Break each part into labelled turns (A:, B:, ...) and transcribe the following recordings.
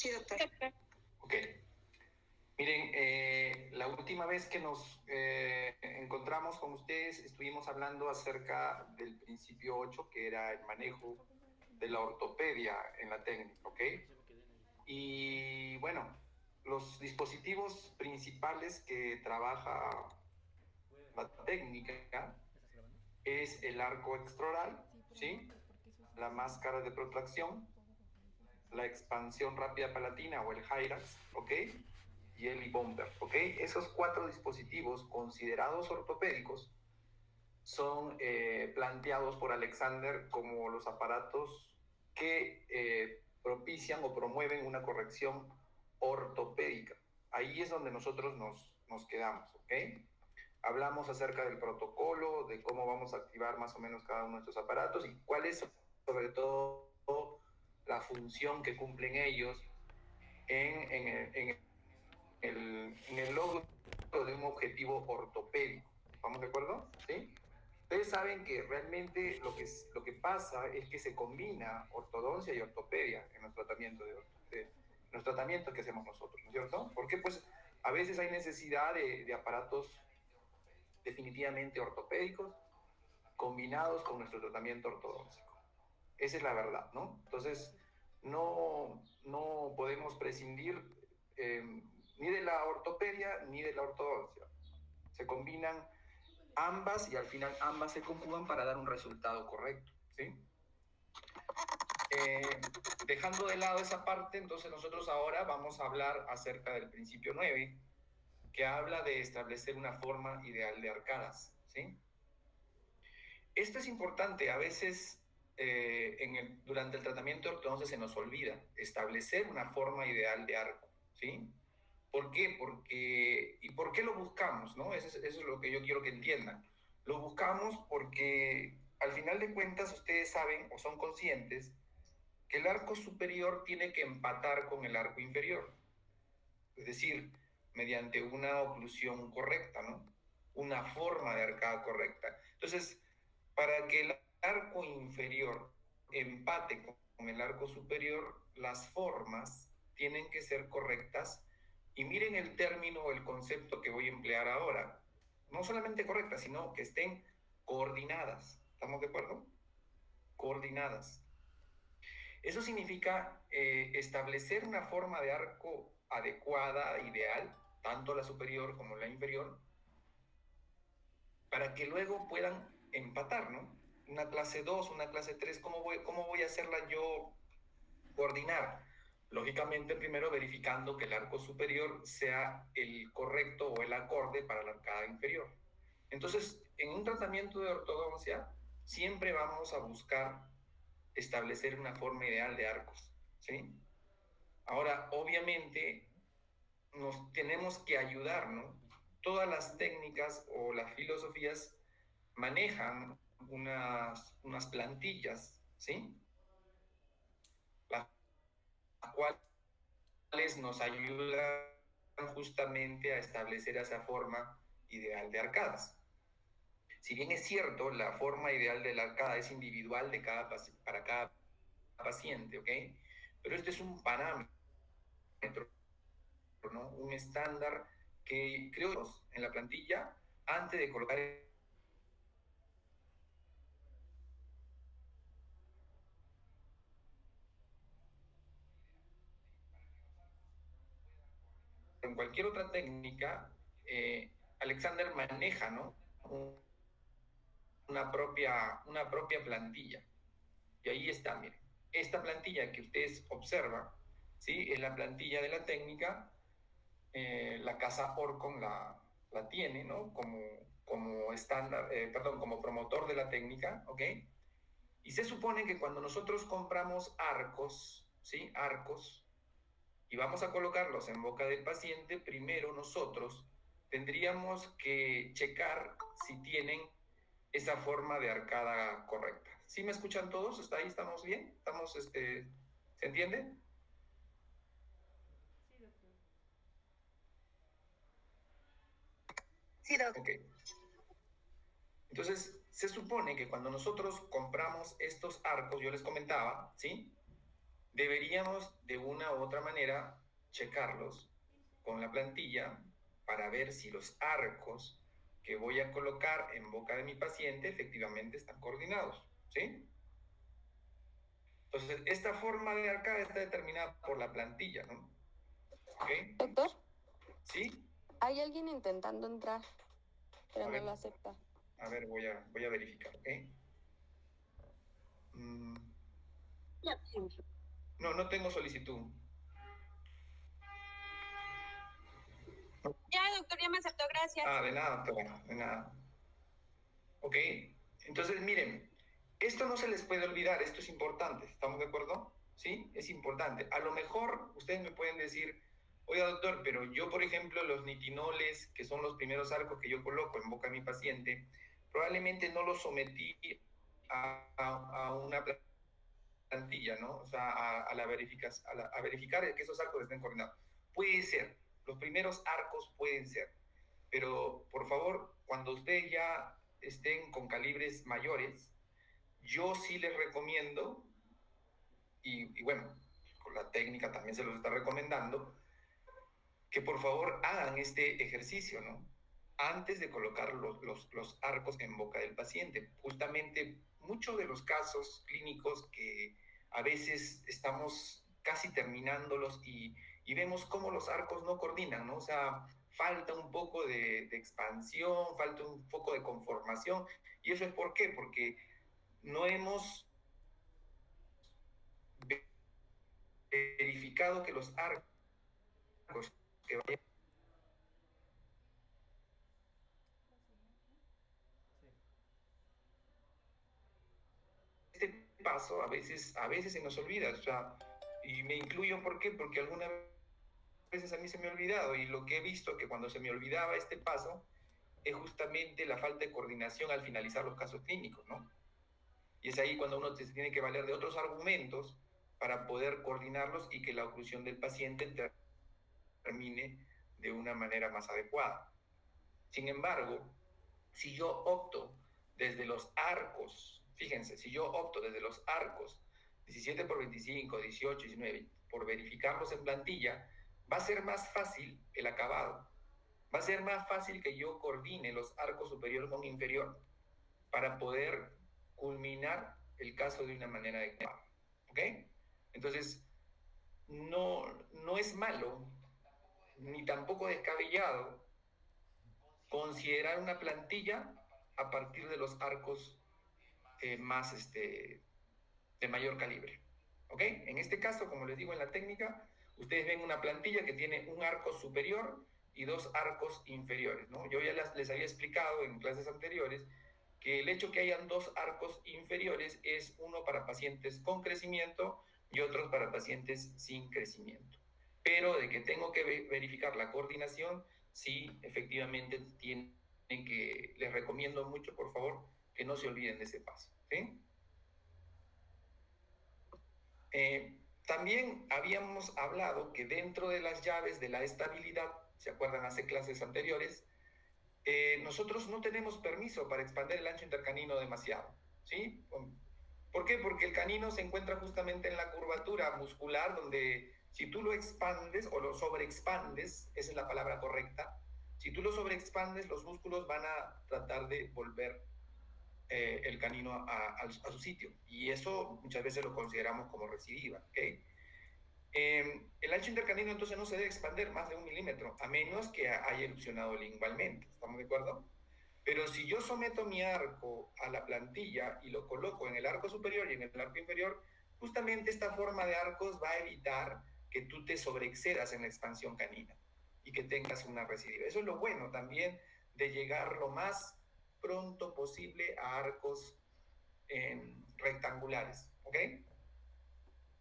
A: Sí, doctor.
B: Ok. Miren, la última vez que nos encontramos con ustedes estuvimos hablando acerca del principio 8, que era el manejo de la ortopedia en la técnica, ¿ok? Y bueno, los dispositivos principales que trabaja la técnica es el arco extraoral, ¿sí? La máscara de protracción, la expansión rápida palatina o el Hyrax, ¿ok? Y el e-bumper, ¿ok? Esos 4 dispositivos considerados ortopédicos son planteados por Alexander como los aparatos que propician o promueven una corrección ortopédica. Ahí es donde nosotros nos quedamos, ¿ok? Hablamos acerca del protocolo, de cómo vamos a activar más o menos cada uno de estos aparatos y cuál es sobre todo la función que cumplen ellos en el logro de un objetivo ortopédico. ¿Estamos de acuerdo? ¿Sí? Ustedes saben que realmente lo que pasa es que se combina ortodoncia y ortopedia en los tratamientos, los tratamientos que hacemos nosotros, ¿no es cierto? Porque pues a veces hay necesidad de aparatos definitivamente ortopédicos combinados con nuestro tratamiento ortodóntico. Esa es la verdad, ¿no? Entonces, no podemos prescindir ni de la ortopedia ni de la ortodoncia. Se combinan ambas y al final ambas se conjugan para dar un resultado correcto, ¿sí? Dejando de lado esa parte, entonces nosotros ahora vamos a hablar acerca del principio 9, que habla de establecer una forma ideal de arcadas, ¿sí? Esto es importante, a veces durante el tratamiento de ortodoncia se nos olvida establecer una forma ideal de arco, ¿sí? ¿Por qué? ¿Y por qué lo buscamos? ¿No? Eso es lo que yo quiero que entiendan. Lo buscamos porque al final de cuentas ustedes saben o son conscientes que el arco superior tiene que empatar con el arco inferior, es decir, mediante una oclusión correcta, ¿no? Una forma de arcada correcta. Entonces, para que el arco inferior empate con el arco superior, las formas tienen que ser correctas. Y miren el término o el concepto que voy a emplear ahora. No solamente correctas, sino que estén coordinadas. ¿Estamos de acuerdo? Coordinadas. Eso significa establecer una forma de arco adecuada, ideal, tanto la superior como la inferior, para que luego puedan empatar, ¿no? Una clase 2, una clase 3, cómo voy a hacerla yo coordinar? Lógicamente, primero verificando que el arco superior sea el correcto o el acorde para la arcada inferior. Entonces, en un tratamiento de ortodoncia, siempre vamos a buscar establecer una forma ideal de arcos, ¿sí? Ahora, obviamente, nos tenemos que ayudar, ¿no? Todas las técnicas o las filosofías manejan unas plantillas, ¿sí? Las cuales nos ayudan justamente a establecer esa forma ideal de arcadas. Si bien es cierto, la forma ideal de la arcada es individual para cada paciente, ¿ok? Pero este es un parámetro, ¿no? Un estándar que creo en la plantilla antes de colocar en cualquier otra técnica, Alexander maneja, ¿no? Una propia plantilla. Y ahí está, miren. Esta plantilla que ustedes observan, ¿sí? Es la plantilla de la técnica. La casa Orcon la tiene, ¿no? Como estándar, perdón, como promotor de la técnica, ¿ok? Y se supone que cuando nosotros compramos arcos, ¿sí? Arcos, y vamos a colocarlos en boca del paciente, primero nosotros tendríamos que checar si tienen esa forma de arcada correcta. ¿Sí me escuchan todos? ¿Está ahí? ¿Estamos bien? ¿Se entiende?
A: Sí, doctor.
B: Ok. Entonces, se supone que cuando nosotros compramos estos arcos, yo les comentaba, ¿sí? deberíamos de una u otra manera checarlos con la plantilla para ver si los arcos que voy a colocar en boca de mi paciente efectivamente están coordinados, ¿sí? Entonces, esta forma de arcada está determinada por la plantilla, ¿no? ¿Ok?
A: Doctor,
B: ¿Sí?
A: hay alguien intentando entrar, pero
B: A
A: no
B: ver,
A: lo acepta.
B: a ver, voy a verificar, ¿ok? Mm, no, no tengo solicitud.
A: Ya, doctor, ya me aceptó, gracias.
B: Ah, de nada, doctora, de nada. ¿Ok? Entonces, miren, esto no se les puede olvidar, esto es importante, ¿estamos de acuerdo? ¿Sí? Es importante. A lo mejor ustedes me pueden decir, oiga, doctor, pero yo, por ejemplo, los nitinoles, que son los primeros arcos que yo coloco en boca de mi paciente, probablemente no los sometí a una plantilla, ¿no? O sea, a verificar que esos arcos estén coordinados. Puede ser, los primeros arcos pueden ser, pero por favor, cuando ustedes ya estén con calibres mayores, yo sí les recomiendo, y bueno, con la técnica también se los está recomendando, que por favor hagan este ejercicio, ¿no? Antes de colocar los arcos en boca del paciente. Justamente muchos de los casos clínicos que a veces estamos casi terminándolos y vemos cómo los arcos no coordinan, ¿no? O sea, falta un poco de expansión, falta un poco de conformación. ¿Y eso es por qué? Porque no hemos verificado que los arcos que vayan este paso a veces se nos olvida, o sea, y me incluyo, ¿por qué? Porque algunas veces a mí se me ha olvidado y lo que he visto que cuando se me olvidaba este paso es justamente la falta de coordinación al finalizar los casos clínicos, ¿no? Y es ahí cuando uno se tiene que valer de otros argumentos para poder coordinarlos y que la oclusión del paciente termine de una manera más adecuada. Sin embargo, si yo opto desde los arcos, fíjense, si yo opto desde los arcos 17 por 25, 18, 19, por verificarlos en plantilla, va a ser más fácil el acabado. Va a ser más fácil que yo coordine los arcos superior con inferior para poder culminar el caso de una manera adecuada. ¿Ok? Entonces, no es malo ni tampoco descabellado considerar una plantilla a partir de los arcos más de mayor calibre. ¿Ok? En este caso, como les digo en la técnica, ustedes ven una plantilla que tiene un arco superior y dos arcos inferiores, ¿no? Yo ya les había explicado en clases anteriores que el hecho que hayan dos arcos inferiores es uno para pacientes con crecimiento y otros para pacientes sin crecimiento. Pero de que tengo que verificar la coordinación, sí, efectivamente tienen que, les recomiendo mucho, por favor, que no se olviden de ese paso. ¿Sí? También habíamos hablado que dentro de las llaves de la estabilidad, ¿se acuerdan hace clases anteriores? Nosotros no tenemos permiso para expandir el ancho intercanino demasiado, ¿sí? ¿Por qué? Porque el canino se encuentra justamente en la curvatura muscular donde si tú lo expandes o lo sobreexpandes, esa es la palabra correcta, si tú lo sobreexpandes, los músculos van a tratar de volver el canino a su sitio. Y eso muchas veces lo consideramos como recidiva, ¿ok? El ancho intercanino entonces no se debe expandir más de 1 milímetro, a menos que haya erupcionado lingualmente, ¿estamos de acuerdo? Pero si yo someto mi arco a la plantilla y lo coloco en el arco superior y en el arco inferior, justamente esta forma de arcos va a evitar que tú te sobreexcedas en la expansión canina y que tengas una recidiva. Eso es lo bueno también de llegar lo más pronto posible a arcos rectangulares, ¿ok?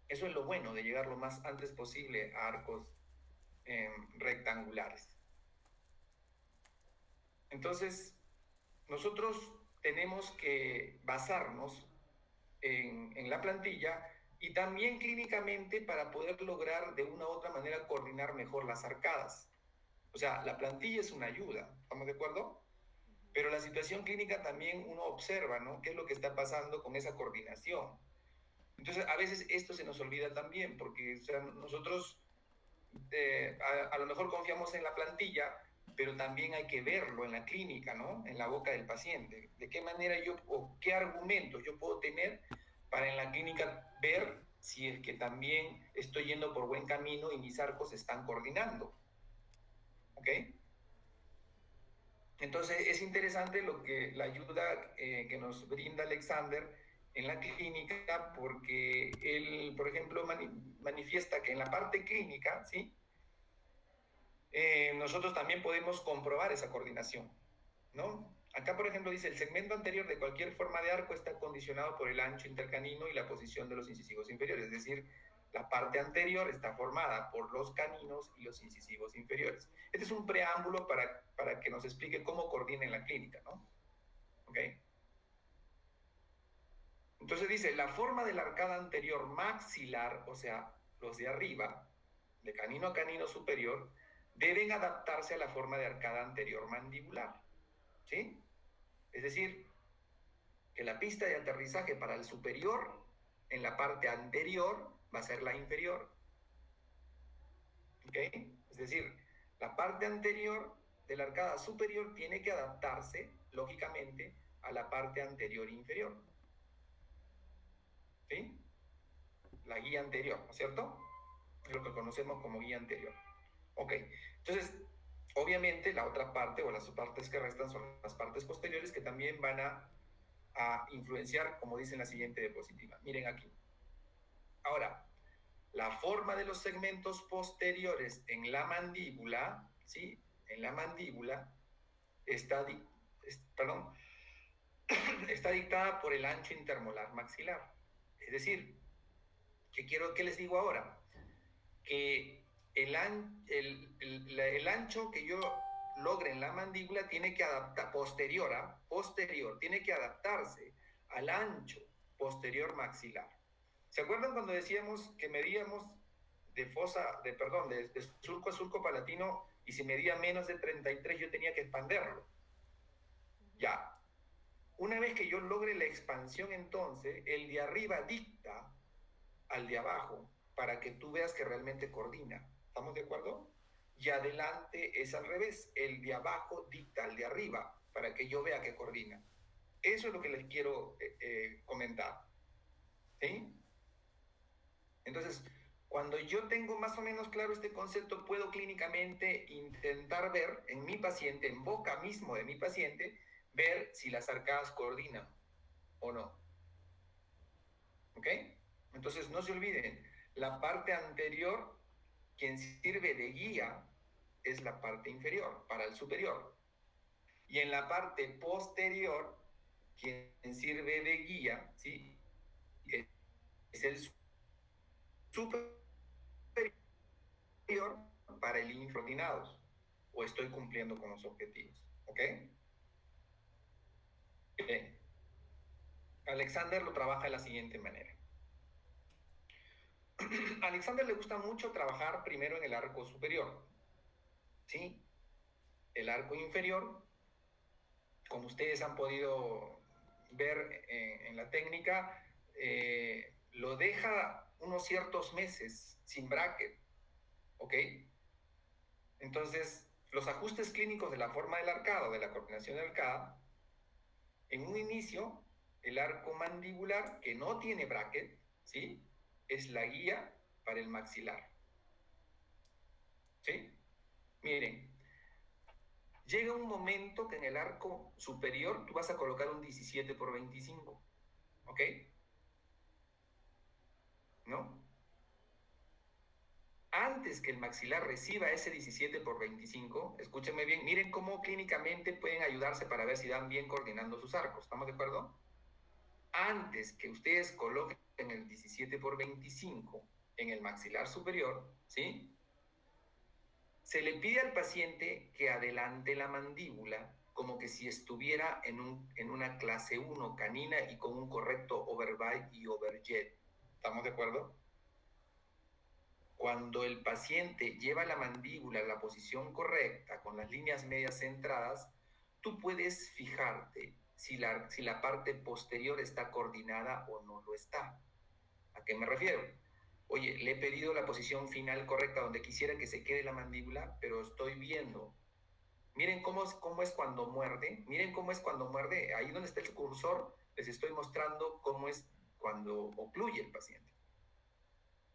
B: Eso es lo bueno de llegar lo más antes posible a arcos rectangulares. Entonces, nosotros tenemos que basarnos en la plantilla y también clínicamente para poder lograr de una u otra manera coordinar mejor las arcadas. O sea, la plantilla es una ayuda, ¿estamos de acuerdo? Pero la situación clínica también uno observa, ¿no? ¿Qué es lo que está pasando con esa coordinación? Entonces, a veces esto se nos olvida también, porque o sea, nosotros a lo mejor confiamos en la plantilla, pero también hay que verlo en la clínica, ¿no? En la boca del paciente. ¿De qué manera yo, o qué argumentos yo puedo tener para en la clínica ver si es que también estoy yendo por buen camino y mis arcos se están coordinando? ¿Ok? Entonces es interesante lo que la ayuda que nos brinda Alexander en la clínica, porque él, por ejemplo, manifiesta que en la parte clínica, ¿sí? Nosotros también podemos comprobar esa coordinación, ¿no? Acá, por ejemplo, dice, el segmento anterior de cualquier forma de arco está condicionado por el ancho intercanino y la posición de los incisivos inferiores, es decir, la parte anterior está formada por los caninos y los incisivos inferiores. Este es un preámbulo para que nos explique cómo coordina en la clínica, ¿no? ¿Ok? Entonces dice, la forma de la arcada anterior maxilar, o sea, los de arriba, de canino a canino superior, deben adaptarse a la forma de arcada anterior mandibular, ¿sí? Es decir, que la pista de aterrizaje para el superior en la parte anterior va a ser la inferior, ¿ok? Es decir, la parte anterior de la arcada superior tiene que adaptarse, lógicamente, a la parte anterior inferior, ¿sí? La guía anterior, ¿no es cierto? Es lo que conocemos como guía anterior. Ok, entonces, obviamente la otra parte o las partes que restan son las partes posteriores que también van a influenciar, como dice en la siguiente diapositiva. Miren aquí. Ahora, la forma de los segmentos posteriores en la mandíbula, ¿sí? En la mandíbula está, perdón, está dictada por el ancho intermolar maxilar. Es decir, ¿qué les digo ahora? Que el ancho que yo logre en la mandíbula tiene que adaptar, posterior, tiene que adaptarse al ancho posterior maxilar. ¿Se acuerdan cuando decíamos que medíamos de surco a surco palatino y si medía menos de 33 yo tenía que expanderlo? Ya. Una vez que yo logre la expansión, entonces, el de arriba dicta al de abajo para que tú veas que realmente coordina. ¿Estamos de acuerdo? Y adelante es al revés. El de abajo dicta al de arriba para que yo vea que coordina. Eso es lo que les quiero comentar. ¿Sí? Entonces, cuando yo tengo más o menos claro este concepto, puedo clínicamente intentar ver en mi paciente, en boca mismo de mi paciente, ver si las arcadas coordinan o no. ¿Ok? Entonces, no se olviden, la parte anterior, quien sirve de guía, es la parte inferior, para el superior. Y en la parte posterior, quien sirve de guía, ¿sí? Es el superior para el infraordinados. O estoy cumpliendo con los objetivos. ¿Ok? Bien. Alexander lo trabaja de la siguiente manera. A Alexander le gusta mucho trabajar primero en el arco superior. ¿Sí? El arco inferior, como ustedes han podido ver en la técnica, lo deja unos ciertos meses sin bracket, ¿ok? Entonces, los ajustes clínicos de la forma del arcado, de la coordinación del arcada, en un inicio, el arco mandibular, que no tiene bracket, ¿sí? Es la guía para el maxilar, ¿sí? Miren, llega un momento que en el arco superior tú vas a colocar un 17 por 25, ¿ok? ¿No? Antes que el maxilar reciba ese 17 por 25, escúchenme bien, miren cómo clínicamente pueden ayudarse para ver si dan bien coordinando sus arcos. ¿Estamos de acuerdo? Antes que ustedes coloquen el 17 por 25 en el maxilar superior, ¿sí? Se le pide al paciente que adelante la mandíbula como que si estuviera en una clase 1 canina y con un correcto overbite y overjet. ¿Estamos de acuerdo? Cuando el paciente lleva la mandíbula en la posición correcta, con las líneas medias centradas, tú puedes fijarte si la parte posterior está coordinada o no lo está. ¿A qué me refiero? Oye, le he pedido la posición final correcta donde quisiera que se quede la mandíbula, pero estoy viendo. Miren cómo es cuando muerde. Miren cómo es cuando muerde. Ahí donde está el cursor, les estoy mostrando cómo es cuando ocluye el paciente.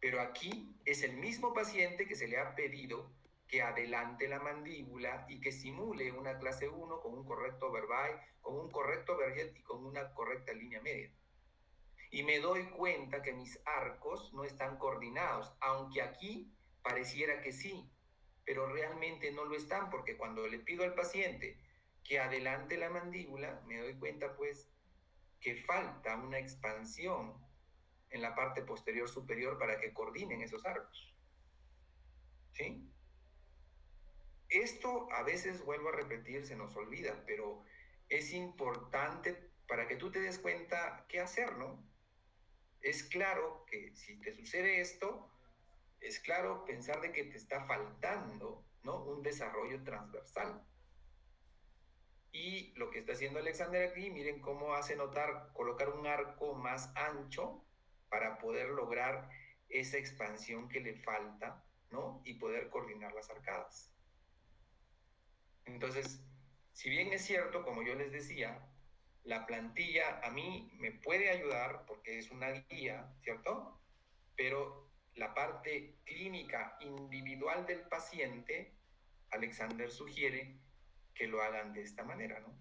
B: Pero aquí es el mismo paciente que se le ha pedido que adelante la mandíbula y que simule una clase 1 con un correcto verbal, con un correcto verget y con una correcta línea media. Y me doy cuenta que mis arcos no están coordinados, aunque aquí pareciera que sí, pero realmente no lo están, porque cuando le pido al paciente que adelante la mandíbula, me doy cuenta pues que falta una expansión en la parte posterior superior para que coordinen esos arcos. ¿Sí? Esto a veces, vuelvo a repetir, se nos olvida, pero es importante para que tú te des cuenta qué hacer, ¿no? Es claro que si te sucede esto, es claro pensar de que te está faltando, ¿no? Un desarrollo transversal. Y lo que está haciendo Alexander aquí, miren cómo hace notar colocar un arco más ancho para poder lograr esa expansión que le falta, ¿no? Y poder coordinar las arcadas. Entonces, si bien es cierto, como yo les decía, la plantilla a mí me puede ayudar porque es una guía, ¿cierto? Pero la parte clínica individual del paciente, Alexander sugiere que lo hagan de esta manera, ¿no?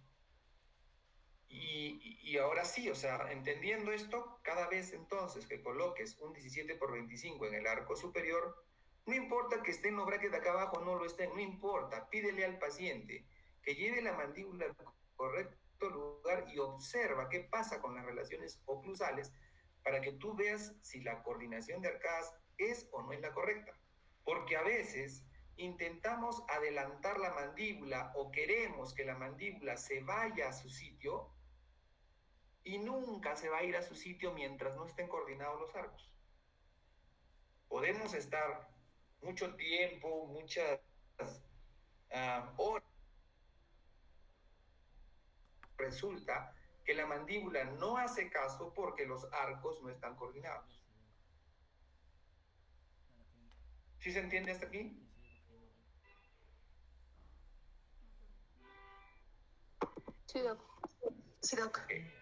B: Y ahora sí, o sea, entendiendo esto, cada vez entonces que coloques un 17x25 en el arco superior, no importa que esté en los brackets de acá abajo o no lo estén, no importa, pídele al paciente que lleve la mandíbula al correcto lugar y observa qué pasa con las relaciones oclusales para que tú veas si la coordinación de arcadas es o no es la correcta. Porque a veces intentamos adelantar la mandíbula o queremos que la mandíbula se vaya a su sitio y nunca se va a ir a su sitio mientras no estén coordinados los arcos. Podemos estar mucho tiempo, muchas horas. Resulta que la mandíbula no hace caso porque los arcos no están coordinados. ¿Sí se entiende hasta aquí?
A: Sí, doc.
C: Sí, doc.
B: Okay.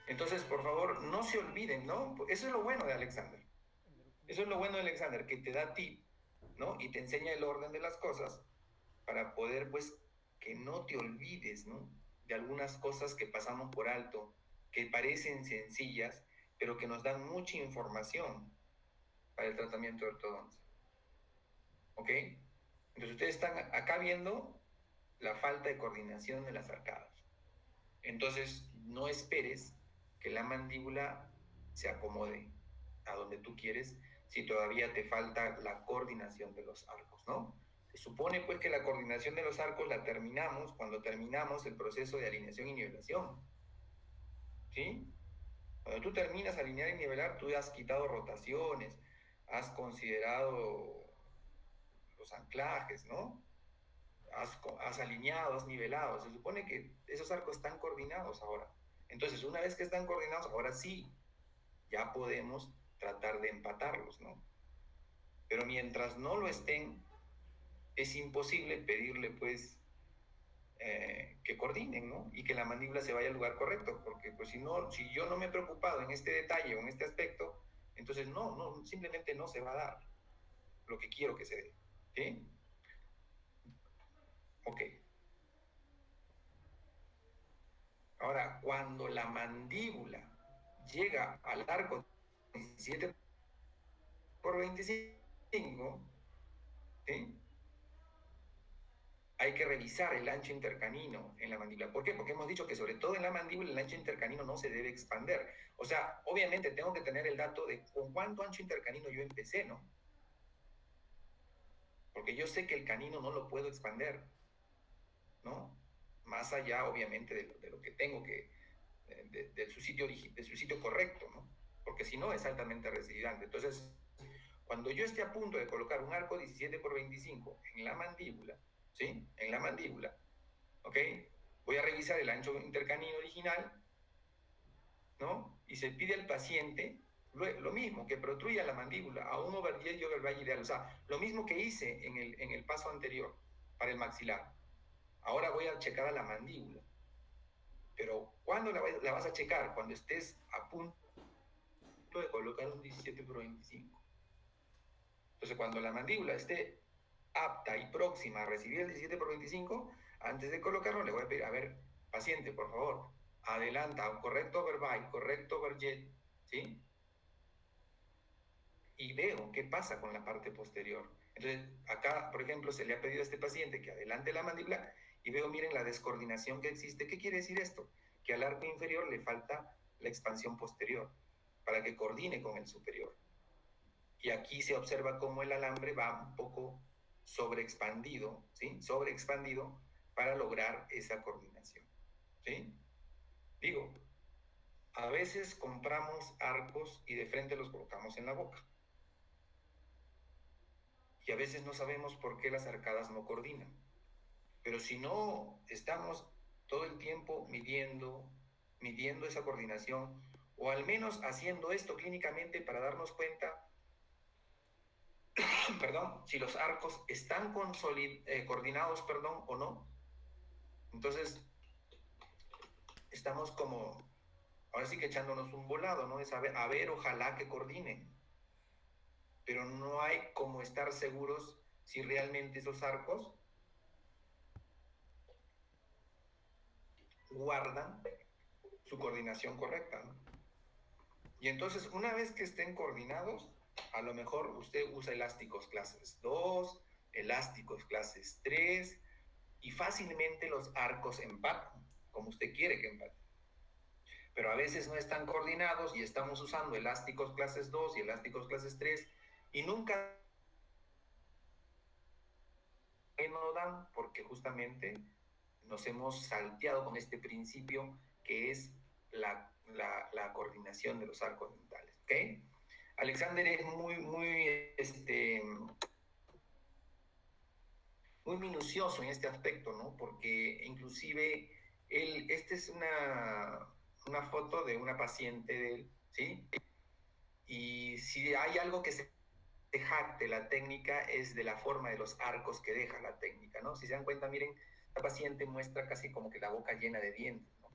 B: Entonces, por favor, no se olviden, ¿no? Eso es lo bueno de Alexander. Eso es lo bueno de Alexander, que te da tip, ¿no? Y te enseña el orden de las cosas para poder, pues, que no te olvides, ¿no? De algunas cosas que pasamos por alto, que parecen sencillas, pero que nos dan mucha información para el tratamiento de ortodoncia. ¿Ok? Entonces ustedes están acá viendo la falta de coordinación de las arcadas. Entonces no esperes que la mandíbula se acomode a donde tú quieres si todavía te falta la coordinación de los arcos, ¿no? Se supone pues que la coordinación de los arcos la terminamos cuando terminamos el proceso de alineación y nivelación, ¿sí? Cuando tú terminas alinear y nivelar, tú has quitado rotaciones, has considerado los anclajes, ¿no? Has alineado, has nivelado. Se supone que esos arcos están coordinados ahora. Entonces, una vez que están coordinados, ahora sí, ya podemos tratar de empatarlos, ¿no? Pero mientras no lo estén, es imposible pedirle, pues, que coordinen, ¿no? Y que la mandíbula se vaya al lugar correcto, porque pues si no, si yo no me he preocupado en este detalle o en este aspecto, entonces no, simplemente no se va a dar lo que quiero que se dé, ¿sí? Ok. Ahora, cuando la mandíbula llega al arco 17x25, ¿sí? Hay que revisar el ancho intercanino en la mandíbula. ¿Por qué? Porque hemos dicho que sobre todo en la mandíbula el ancho intercanino no se debe expander. O sea, obviamente tengo que tener el dato de con cuánto ancho intercanino yo empecé, ¿no? Porque yo sé que el canino no lo puedo expander, ¿no? Más allá, obviamente, de lo que tengo que, de su sitio correcto, ¿no? Porque si no es altamente recidivante. Entonces, cuando yo esté a punto de colocar un arco 17x25 en la mandíbula, ¿sí? En la mandíbula, ¿ok? Voy a revisar el ancho intercanino original, ¿no? Y se pide al paciente Lo mismo, que protruya la mandíbula a un overjet y overbite ideal. O sea, lo mismo que hice en el paso anterior para el maxilar. Ahora voy a checar a la mandíbula. Pero ¿cuándo la vas a checar? Cuando estés a punto de colocar un 17/25. Entonces, cuando la mandíbula esté apta y próxima a recibir el 17/25, antes de colocarlo le voy a pedir, a ver, paciente, por favor, adelanta un correcto overbite, correcto overjet, ¿sí? Y veo qué pasa con la parte posterior. Entonces, acá, por ejemplo, se le ha pedido a este paciente que adelante la mandíbula y veo, miren, la descoordinación que existe. ¿Qué quiere decir esto? Que al arco inferior le falta la expansión posterior para que coordine con el superior. Y aquí se observa cómo el alambre va un poco sobreexpandido, ¿sí? Sobreexpandido para lograr esa coordinación, ¿sí? Digo, a veces compramos arcos y de frente los colocamos en la boca. Y a veces no sabemos por qué las arcadas no coordinan. Pero si no estamos todo el tiempo midiendo esa coordinación, o al menos haciendo esto clínicamente para darnos cuenta, perdón, si los arcos están coordinados, perdón, o no, entonces estamos como, ahora sí que echándonos un volado, ¿no? Es a ver, ojalá que coordinen, pero no hay como estar seguros si realmente esos arcos guardan su coordinación correcta, ¿no? Y entonces, una vez que estén coordinados, a lo mejor usted usa elásticos clases 2, elásticos clases 3, y fácilmente los arcos empatan, como usted quiere que empaten. Pero a veces no están coordinados y estamos usando elásticos clases 2 y elásticos clases 3, y nunca no dan porque justamente nos hemos salteado con este principio que es la coordinación de los arcos dentales, ¿ok? Alexander es muy minucioso en este aspecto, ¿no? Porque inclusive esta es una foto de una paciente de él, ¿sí? Y si hay algo que se jacte la técnica es de la forma de los arcos que deja la técnica, ¿no? Si se dan cuenta, miren, la paciente muestra casi como que la boca llena de dientes, ¿no?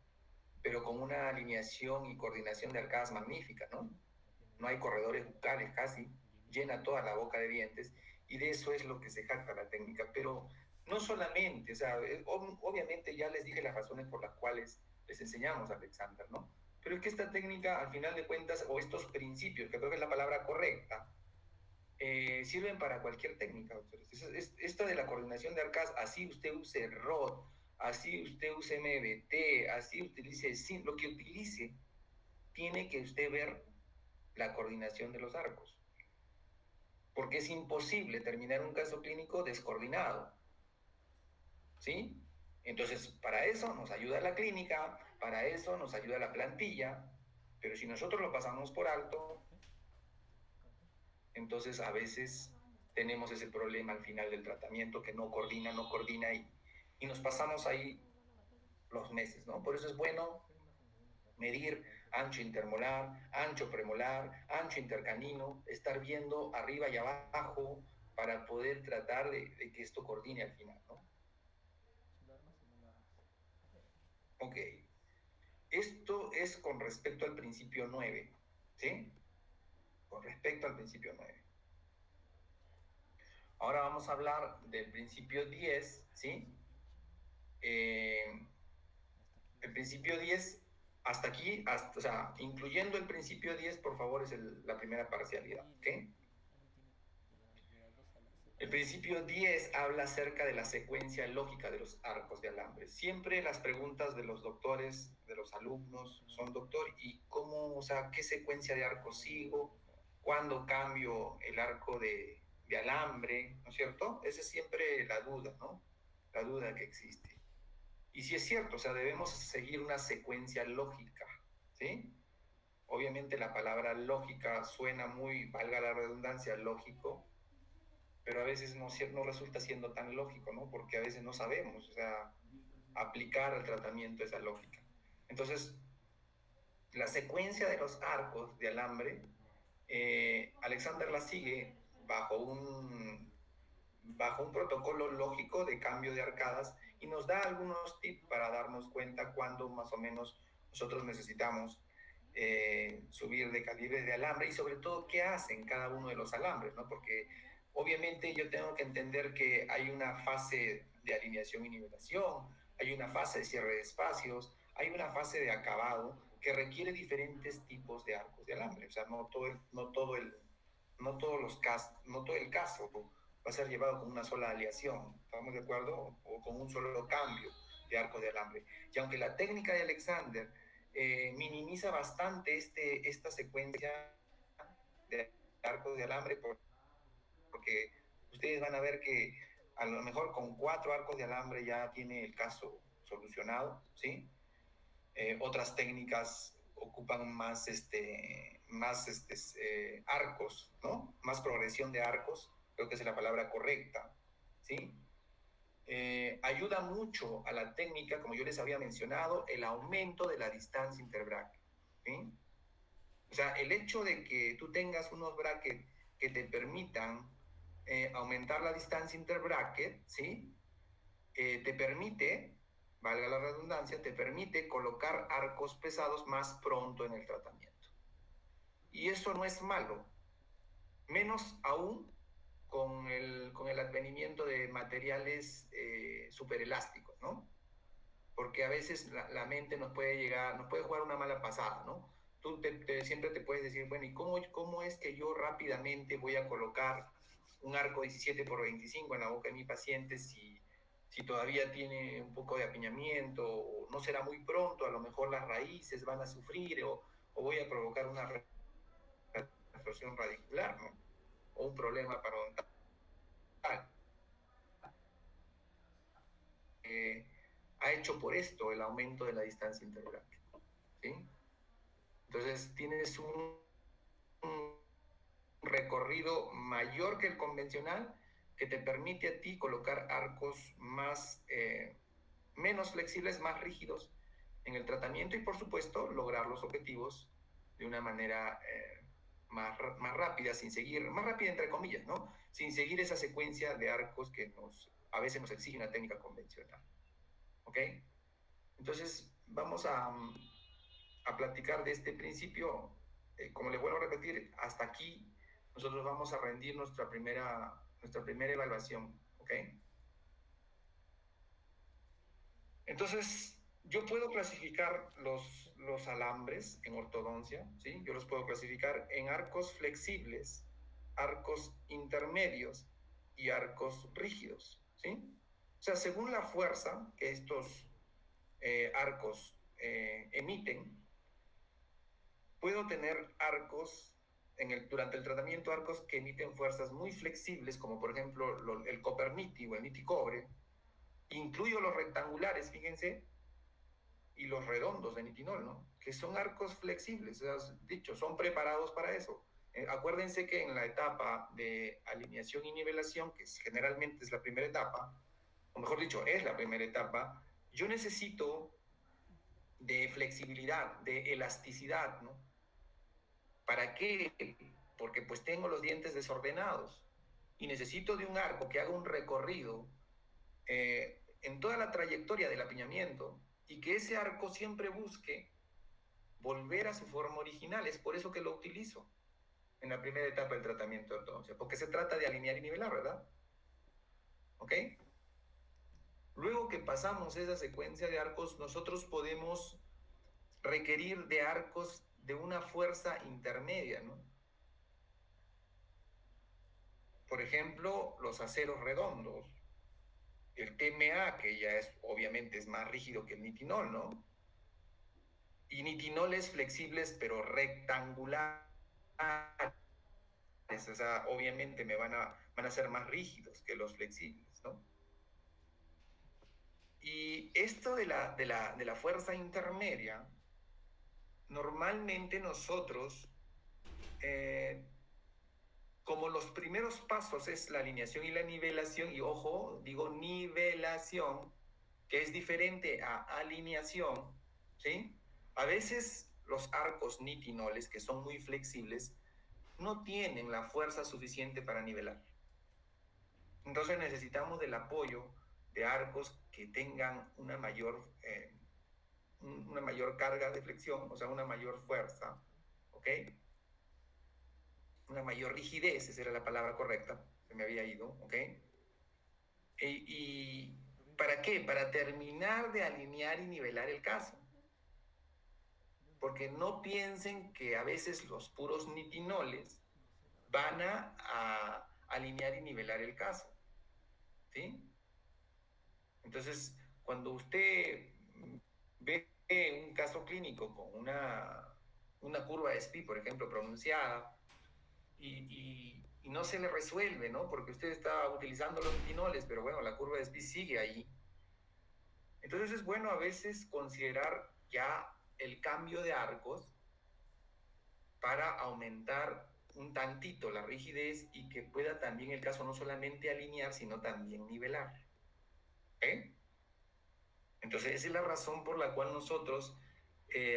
B: Pero con una alineación y coordinación de arcadas magnífica, ¿no? No hay corredores bucales casi, llena toda la boca de dientes, y de eso es lo que se jacta la técnica. Pero no solamente, o sea, obviamente ya les dije las razones por las cuales les enseñamos a Alexander, ¿no? Pero es que esta técnica, al final de cuentas, o estos principios, que creo que es la palabra correcta, sirven para cualquier técnica, doctores. Esta de la coordinación de arcadas, así usted use ROD, así usted use MBT, así utilice SIM, lo que utilice, tiene que usted ver la coordinación de los arcos. Porque es imposible terminar un caso clínico descoordinado. ¿Sí? Entonces, para eso nos ayuda la clínica, para eso nos ayuda la plantilla, pero si nosotros lo pasamos por alto, entonces a veces tenemos ese problema al final del tratamiento que no coordina y nos pasamos ahí los meses, ¿no? Por eso es bueno medir ancho intermolar, ancho premolar, ancho intercanino, estar viendo arriba y abajo para poder tratar de que esto coordine al final, ¿no? Ok. Esto es con respecto al principio 9, ¿sí? Con respecto al principio 9. Ahora vamos a hablar del principio 10, ¿sí? El principio 10, hasta aquí, o sea, incluyendo el principio 10, por favor, es la primera parcialidad, ¿ok? El principio 10 habla acerca de la secuencia lógica de los arcos de alambre. Siempre las preguntas de los doctores, de los alumnos, son: doctor, ¿y cómo, o sea, qué secuencia de arcos sigo? ¿Cuándo cambio el arco de alambre? ¿No es cierto? Esa es siempre la duda, ¿no? La duda que existe. Y sí es cierto, o sea, debemos seguir una secuencia lógica, ¿sí? Obviamente la palabra lógica suena muy, valga la redundancia, lógico, pero a veces no resulta siendo tan lógico, ¿no? Porque a veces no sabemos, o sea, aplicar al tratamiento esa lógica. Entonces, la secuencia de los arcos de alambre Alexander la sigue bajo un protocolo lógico de cambio de arcadas y nos da algunos tips para darnos cuenta cuándo más o menos nosotros necesitamos subir de calibre de alambre y sobre todo qué hacen cada uno de los alambres, ¿no? Porque obviamente yo tengo que entender que hay una fase de alineación y nivelación, hay una fase de cierre de espacios, hay una fase de acabado que requiere diferentes tipos de arcos de alambre. O sea, no todo el caso va a ser llevado con una sola aleación, ¿estamos de acuerdo? O con un solo cambio de arco de alambre. Y aunque la técnica de Alexander minimiza bastante esta secuencia de arcos de alambre, porque ustedes van a ver que a lo mejor con 4 arcos de alambre ya tiene el caso solucionado, ¿sí? Otras técnicas ocupan más arcos, ¿no? Más progresión de arcos, creo que es la palabra correcta, ¿sí? Ayuda mucho a la técnica, como yo les había mencionado, el aumento de la distancia interbracket, ¿sí? O sea, el hecho de que tú tengas unos brackets que te permitan aumentar la distancia interbracket, ¿sí? Te permite, valga la redundancia, te permite colocar arcos pesados más pronto en el tratamiento. Y eso no es malo, menos aún con el advenimiento de materiales superelásticos, ¿no? Porque a veces la mente nos puede jugar una mala pasada, ¿no? Tú siempre te puedes decir, bueno, ¿y cómo es que yo rápidamente voy a colocar un arco 17 por 25 en la boca de mi paciente si todavía tiene un poco de apiñamiento, o no será muy pronto, a lo mejor las raíces van a sufrir, o voy a provocar una retorsión radicular, ¿no? O un problema parodontal. Ha hecho por esto el aumento de la distancia interbracket, ¿sí? Entonces tienes un recorrido mayor que el convencional que te permite a ti colocar arcos menos flexibles, más rígidos en el tratamiento y por supuesto lograr los objetivos de una manera más rápida, más rápida entre comillas, ¿no? Sin seguir esa secuencia de arcos que a veces nos exige una técnica convencional. ¿Ok? Entonces vamos a platicar de este principio. Como les vuelvo a repetir, hasta aquí nosotros vamos a rendir nuestra primera evaluación, ¿ok? Entonces, yo puedo clasificar los alambres en ortodoncia, ¿sí? Yo los puedo clasificar en arcos flexibles, arcos intermedios y arcos rígidos, ¿sí? O sea, según la fuerza que estos arcos emiten, puedo tener arcos durante el tratamiento, arcos que emiten fuerzas muy flexibles, como por ejemplo el coperniti o el niti-cobre. Incluyo los rectangulares, fíjense, y los redondos de nitinol, ¿no? Que son arcos flexibles, o sea, dicho, son preparados para eso. Acuérdense que en la etapa de alineación y nivelación, que generalmente es la primera etapa, o mejor dicho, es la primera etapa, yo necesito de flexibilidad, de elasticidad, ¿no? ¿Para qué? Porque pues tengo los dientes desordenados y necesito de un arco que haga un recorrido en toda la trayectoria del apiñamiento y que ese arco siempre busque volver a su forma original. Es por eso que lo utilizo en la primera etapa del tratamiento de ortodoncia, porque se trata de alinear y nivelar, ¿verdad? ¿Ok? Luego que pasamos esa secuencia de arcos, nosotros podemos requerir de arcos de una fuerza intermedia, ¿no? Por ejemplo, los aceros redondos, el TMA, que ya obviamente es más rígido que el nitinol, ¿no? Y nitinoles flexibles, pero rectangulares, o sea, obviamente van a ser más rígidos que los flexibles, ¿no? Y esto de la fuerza intermedia, normalmente nosotros, como los primeros pasos es la alineación y la nivelación, y ojo, digo nivelación, que es diferente a alineación, ¿sí? A veces los arcos nitinoles, que son muy flexibles, no tienen la fuerza suficiente para nivelar. Entonces necesitamos del apoyo de arcos que tengan una mayor carga de flexión, o sea, una mayor fuerza, ¿ok? Una mayor rigidez, esa era la palabra correcta, se me había ido, ¿ok? ¿Y para qué? Para terminar de alinear y nivelar el caso. Porque no piensen que a veces los puros nitinoles van a alinear y nivelar el caso, ¿sí? Entonces, cuando usted ve un caso clínico con una curva de SPI, por ejemplo, pronunciada, y no se le resuelve, ¿no? Porque usted está utilizando los nitinoles, pero bueno, la curva de SPI sigue ahí. Entonces es bueno a veces considerar ya el cambio de arcos para aumentar un tantito la rigidez y que pueda también el caso no solamente alinear, sino también nivelar. ¿Eh? Entonces esa es la razón por la cual nosotros,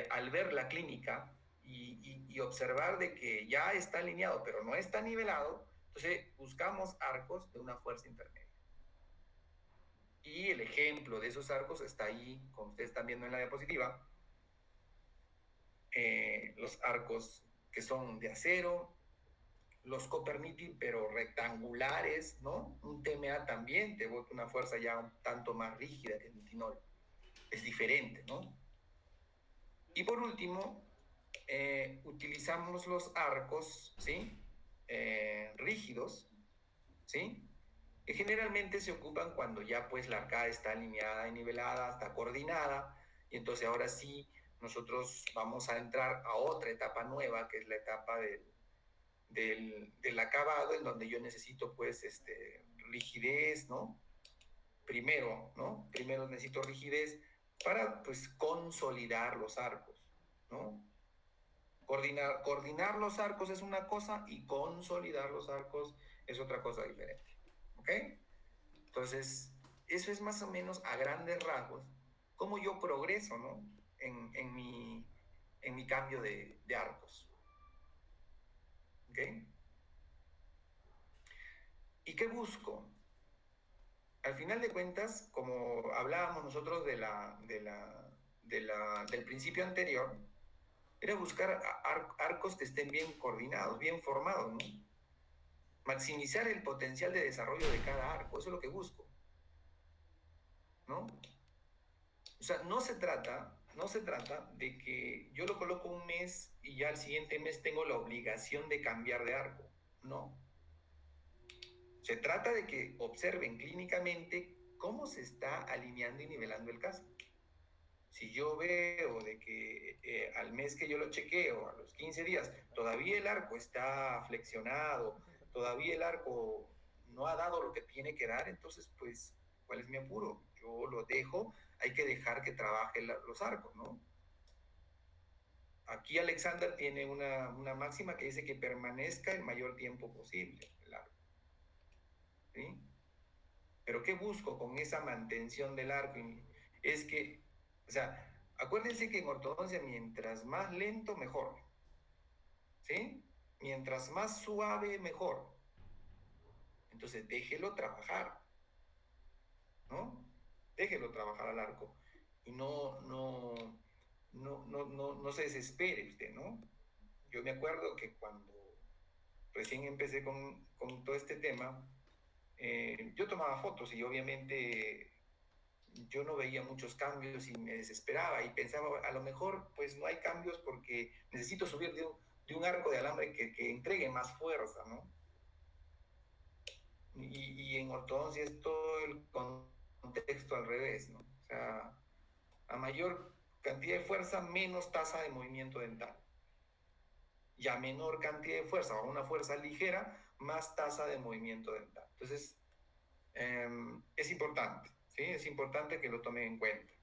B: al ver la clínica y observar de que ya está alineado, pero no está nivelado, entonces buscamos arcos de una fuerza intermedia. Y el ejemplo de esos arcos está ahí, como ustedes están viendo en la diapositiva. Los arcos que son de acero, los Copernici, pero rectangulares, ¿no? Un TMA también te bota una fuerza ya un tanto más rígida que el nitinol. Es diferente, ¿no? Y por último, utilizamos los arcos, ¿sí? Rígidos, ¿sí? Que generalmente se ocupan cuando ya pues la arcada está alineada y nivelada, está coordinada, y entonces ahora sí nosotros vamos a entrar a otra etapa nueva, que es la etapa del acabado, en donde yo necesito pues rigidez, ¿no? Primero, ¿no? Primero necesito rigidez para pues consolidar los arcos, ¿no? Coordinar los arcos es una cosa y consolidar los arcos es otra cosa diferente, ¿ok? Entonces, eso es más o menos a grandes rasgos cómo yo progreso, ¿no? En mi cambio de arcos, ¿ok? ¿Y qué busco? Al final de cuentas, como hablábamos nosotros del principio anterior, era buscar arcos que estén bien coordinados, bien formados, ¿no? Maximizar el potencial de desarrollo de cada arco, eso es lo que busco, ¿no? O sea, no se trata de que yo lo coloco un mes y ya al siguiente mes tengo la obligación de cambiar de arco, no. Se trata de que observen clínicamente cómo se está alineando y nivelando el caso. Si yo veo de que al mes que yo lo chequeo, a los 15 días, todavía el arco está flexionado, todavía el arco no ha dado lo que tiene que dar, entonces, pues, ¿cuál es mi apuro? Yo lo dejo, hay que dejar que trabaje los arcos, ¿no? Aquí Alexander tiene una máxima que dice que permanezca el mayor tiempo posible el arco, ¿sí? Pero ¿qué busco con esa mantención del arco? Es que, o sea, acuérdense que en ortodoncia mientras más lento, mejor, ¿sí? Mientras más suave, mejor. Entonces déjelo trabajar, ¿no? Déjelo trabajar al arco y no se desespere usted, ¿no? Yo me acuerdo que cuando recién empecé con todo este tema, yo tomaba fotos y obviamente yo no veía muchos cambios y me desesperaba y pensaba, a lo mejor pues no hay cambios porque necesito subir de un arco de alambre que entregue más fuerza, ¿no? Y en ortodoncia es todo el contexto al revés, ¿no? O sea, a mayor cantidad de fuerza, menos tasa de movimiento dental. Y a menor cantidad de fuerza o una fuerza ligera, más tasa de movimiento dental. Entonces, es importante, ¿sí? Es importante que lo tomen en cuenta.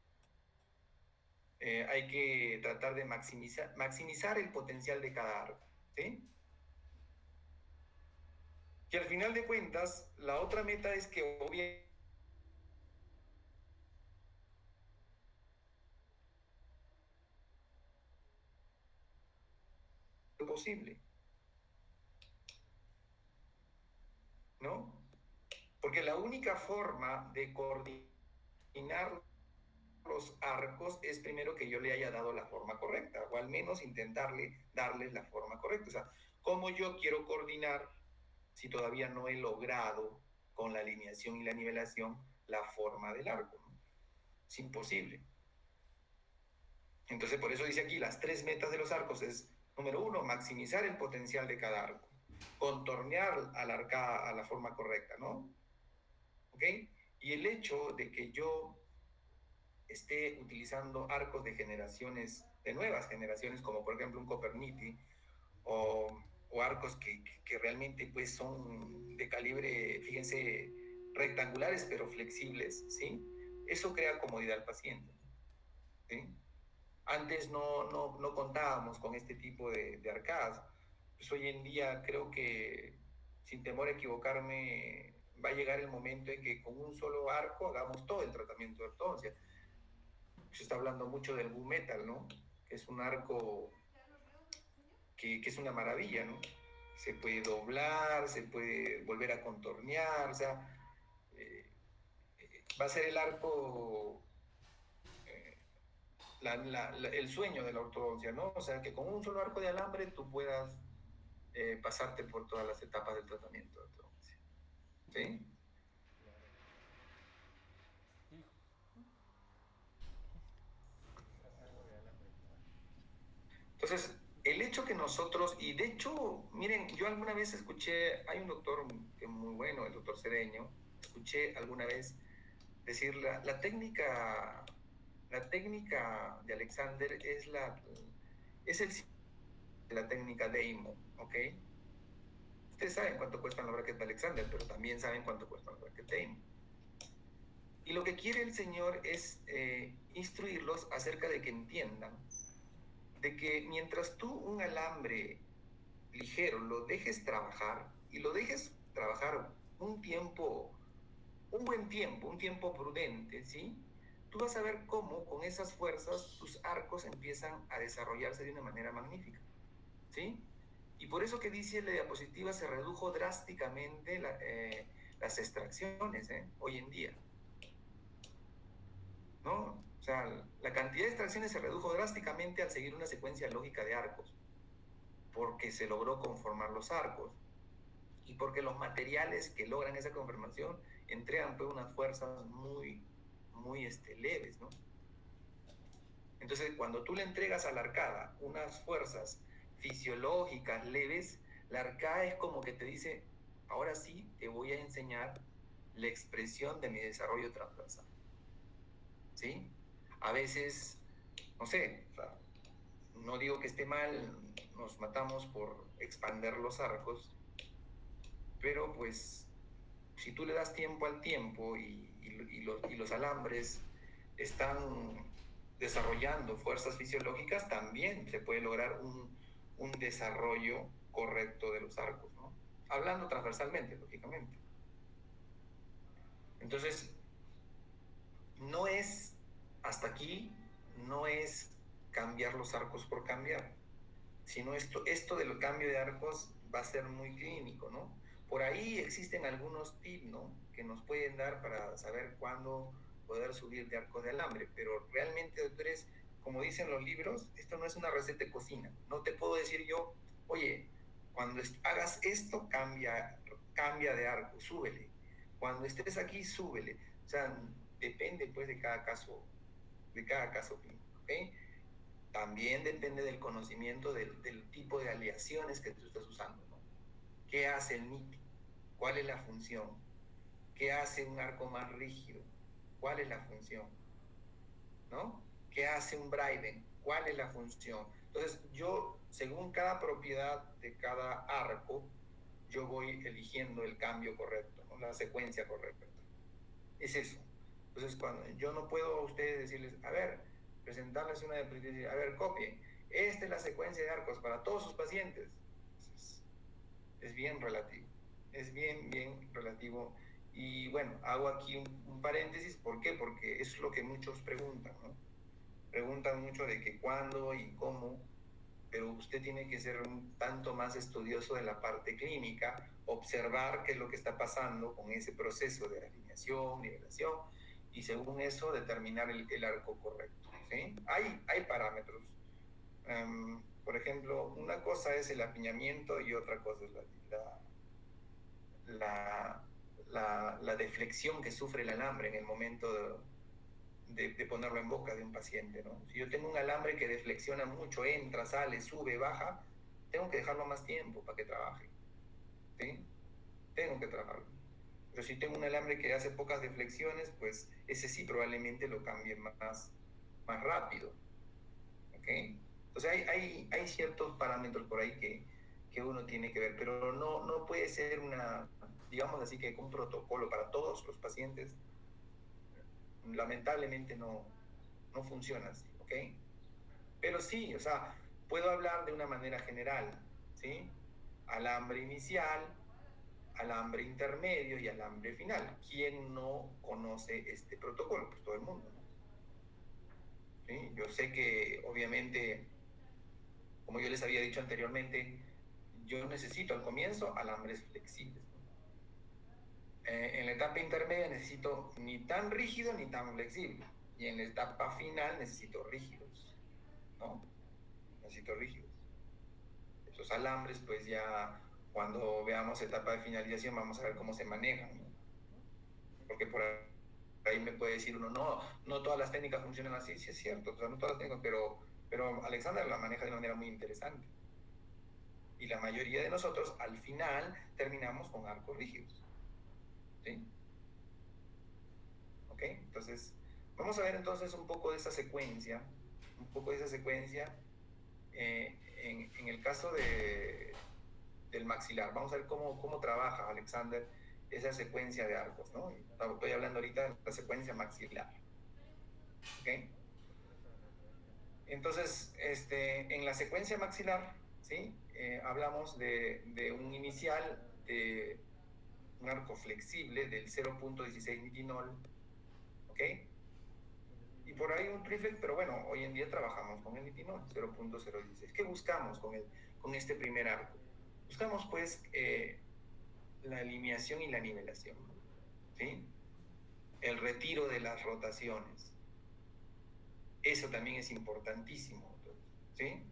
B: Hay que tratar de maximizar el potencial de cada arco, ¿sí? Y al final de cuentas, la otra meta es que obviamente es posible. ¿no? Porque la única forma de coordinar los arcos es primero que yo le haya dado la forma correcta, o al menos intentarle darles la forma correcta. O sea, ¿cómo yo quiero coordinar si todavía no he logrado con la alineación y la nivelación la forma del arco? ¿No? Es imposible. Entonces, por eso dice aquí, las tres metas de los arcos es, número uno, maximizar el potencial de cada arco, contornear al arca a la forma correcta, ¿no? ¿Ok? Y el hecho de que yo esté utilizando arcos de generaciones, de nuevas generaciones, como por ejemplo un Coperniti, o arcos que realmente pues son de calibre, fíjense, rectangulares pero flexibles, ¿sí? Eso crea comodidad al paciente, ¿sí? Antes no contábamos con este tipo de arcadas. Pues hoy en día creo que, sin temor a equivocarme, va a llegar el momento en que con un solo arco hagamos todo el tratamiento de ortodoncia. Se está hablando mucho del Gu Metal, ¿no? Que es un arco que es una maravilla, ¿no? Se puede doblar, se puede volver a contornear, o sea, eh, va a ser el arco, eh, el sueño de la ortodoncia, ¿no? O sea, que con un solo arco de alambre tú puedas pasarte por todas las etapas del tratamiento de ortodoncia, ¿sí? Entonces, el hecho que nosotros, y de hecho, miren, yo alguna vez escuché, hay un doctor que es muy bueno, el doctor Cedeño, escuché alguna vez decir la técnica de Alexander es la técnica Deimo, ¿ok? Ustedes saben cuánto cuestan los brackets de Alexander, pero también saben cuánto cuestan los brackets Deimo. Y lo que quiere el Señor es instruirlos acerca de que entiendan de que mientras tú un alambre ligero lo dejes trabajar y lo dejes trabajar un tiempo, un buen tiempo, un tiempo prudente, ¿sí? Tú vas a ver cómo con esas fuerzas tus arcos empiezan a desarrollarse de una manera magnífica, ¿sí? Y por eso que dice la diapositiva se redujo drásticamente las extracciones, hoy en día, ¿no? O sea, la cantidad de extracciones se redujo drásticamente al seguir una secuencia lógica de arcos, porque se logró conformar los arcos y porque los materiales que logran esa conformación entregan pues unas fuerzas muy leves, ¿no? Entonces, cuando tú le entregas a la arcada unas fuerzas fisiológicas leves, la arcada es como que te dice, ahora sí te voy a enseñar la expresión de mi desarrollo transversal, ¿sí? A veces, no sé, o sea, no digo que esté mal, nos matamos por expander los arcos, pero pues si tú le das tiempo al tiempo y los alambres están desarrollando fuerzas fisiológicas, también se puede lograr un desarrollo correcto de los arcos, ¿no? Hablando transversalmente, lógicamente. Entonces, no es, hasta aquí, no es cambiar los arcos por cambiar, sino esto del cambio de arcos va a ser muy clínico, ¿no? Por ahí existen algunos tips, ¿no? Que nos pueden dar para saber cuándo poder subir de arcos de alambre, pero realmente, doctores, como dicen los libros, esto no es una receta de cocina. No te puedo decir yo, oye, cuando hagas esto, cambia de arco, súbele. Cuando estés aquí, súbele. O sea, depende pues de cada caso clínico, ¿ok? También depende del conocimiento del tipo de aleaciones que tú estás usando, ¿no? ¿Qué hace el NIT? ¿Cuál es la función? ¿Qué hace un arco más rígido? ¿Cuál es la función? ¿No? ¿Qué hace un Braiden? ¿Cuál es la función? Entonces, yo, según cada propiedad de cada arco, yo voy eligiendo el cambio correcto, ¿no? La secuencia correcta. Es eso. Entonces, cuando yo no puedo a ustedes decirles, a ver, presentarles una diapositiva, a ver, copien, esta es la secuencia de arcos para todos sus pacientes. Es bien relativo, es bien relativo. Y bueno, hago aquí un paréntesis, ¿por qué? Porque es lo que muchos preguntan, ¿no? Preguntan mucho de que cuándo y cómo. pero usted tiene que ser un tanto más estudioso de la parte clínica, observar qué es lo que está pasando con ese proceso de alineación, nivelación, y según eso determinar el arco correcto, ¿sí? Hay parámetros. Por ejemplo, una cosa es el apiñamiento y otra cosa es la deflexión que sufre el alambre en el momento de ponerlo en boca de un paciente, ¿no? Si yo tengo un alambre que deflexiona mucho, entra, sale, sube, baja, tengo que dejarlo más tiempo para que trabaje, ¿sí? Tengo que trabajarlo. Pero si tengo un alambre que hace pocas deflexiones, pues ese sí probablemente lo cambie más rápido, ¿ok? Entonces hay ciertos parámetros por ahí que uno tiene que ver, pero no puede ser digamos así, que un protocolo para todos los pacientes. Lamentablemente no funciona así, ¿ok? Pero sí, o sea, puedo hablar de una manera general, ¿sí? Alambre inicial, alambre intermedio y alambre final. ¿Quién no conoce este protocolo? Pues todo el mundo, ¿no? ¿Sí? Yo sé que, obviamente, como yo les había dicho anteriormente, yo necesito al comienzo alambres flexibles, ¿no? En la etapa intermedia necesito ni tan rígido ni tan flexible. Y en la etapa final necesito rígidos, ¿no? Necesito rígidos. Esos alambres, pues ya cuando veamos etapa de finalización vamos a ver cómo se manejan, ¿no? Porque por ahí me puede decir uno, no todas las técnicas funcionan así. Sí es cierto, o sea, no todas las técnicas, pero Alexander la maneja de una manera muy interesante. Y la mayoría de nosotros al final terminamos con arcos rígidos, ¿sí? ¿Ok? Entonces, vamos a ver entonces un poco de esa secuencia, en el caso del maxilar. Vamos a ver cómo trabaja Alexander esa secuencia de arcos, ¿no? Estoy hablando ahorita de la secuencia maxilar, ¿ok? Entonces, en la secuencia maxilar, ¿sí? Hablamos de un inicial de un arco flexible del 0.16 nitinol, ¿ok? Y por ahí un triflex, pero bueno, hoy en día trabajamos con el nitinol, 0.016. ¿Qué buscamos con este primer arco? Buscamos, pues, la alineación y la nivelación, ¿sí? El retiro de las rotaciones. Eso también es importantísimo, ¿sí?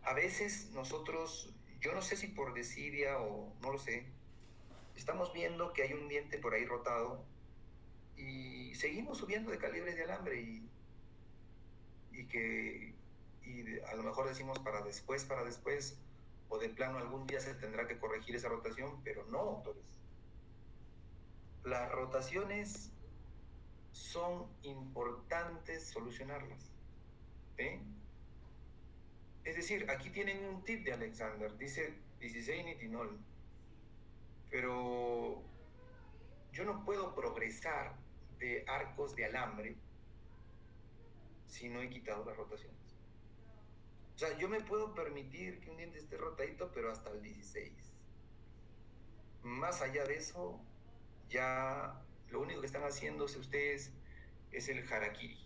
B: A veces nosotros, yo no sé si por desidia o no lo sé, estamos viendo que hay un diente por ahí rotado y seguimos subiendo de calibres de alambre y a lo mejor decimos para después, o de plano algún día se tendrá que corregir esa rotación, pero no, doctores. Las rotaciones son importantes solucionarlas, ¿sí? Es decir, aquí tienen un tip de Alexander, dice 16 nitinol, pero yo no puedo progresar de arcos de alambre si no he quitado las rotaciones. O sea, yo me puedo permitir que un diente esté rotadito, pero hasta el 16. Más allá de eso, ya lo único que están haciéndose ustedes es el harakiri.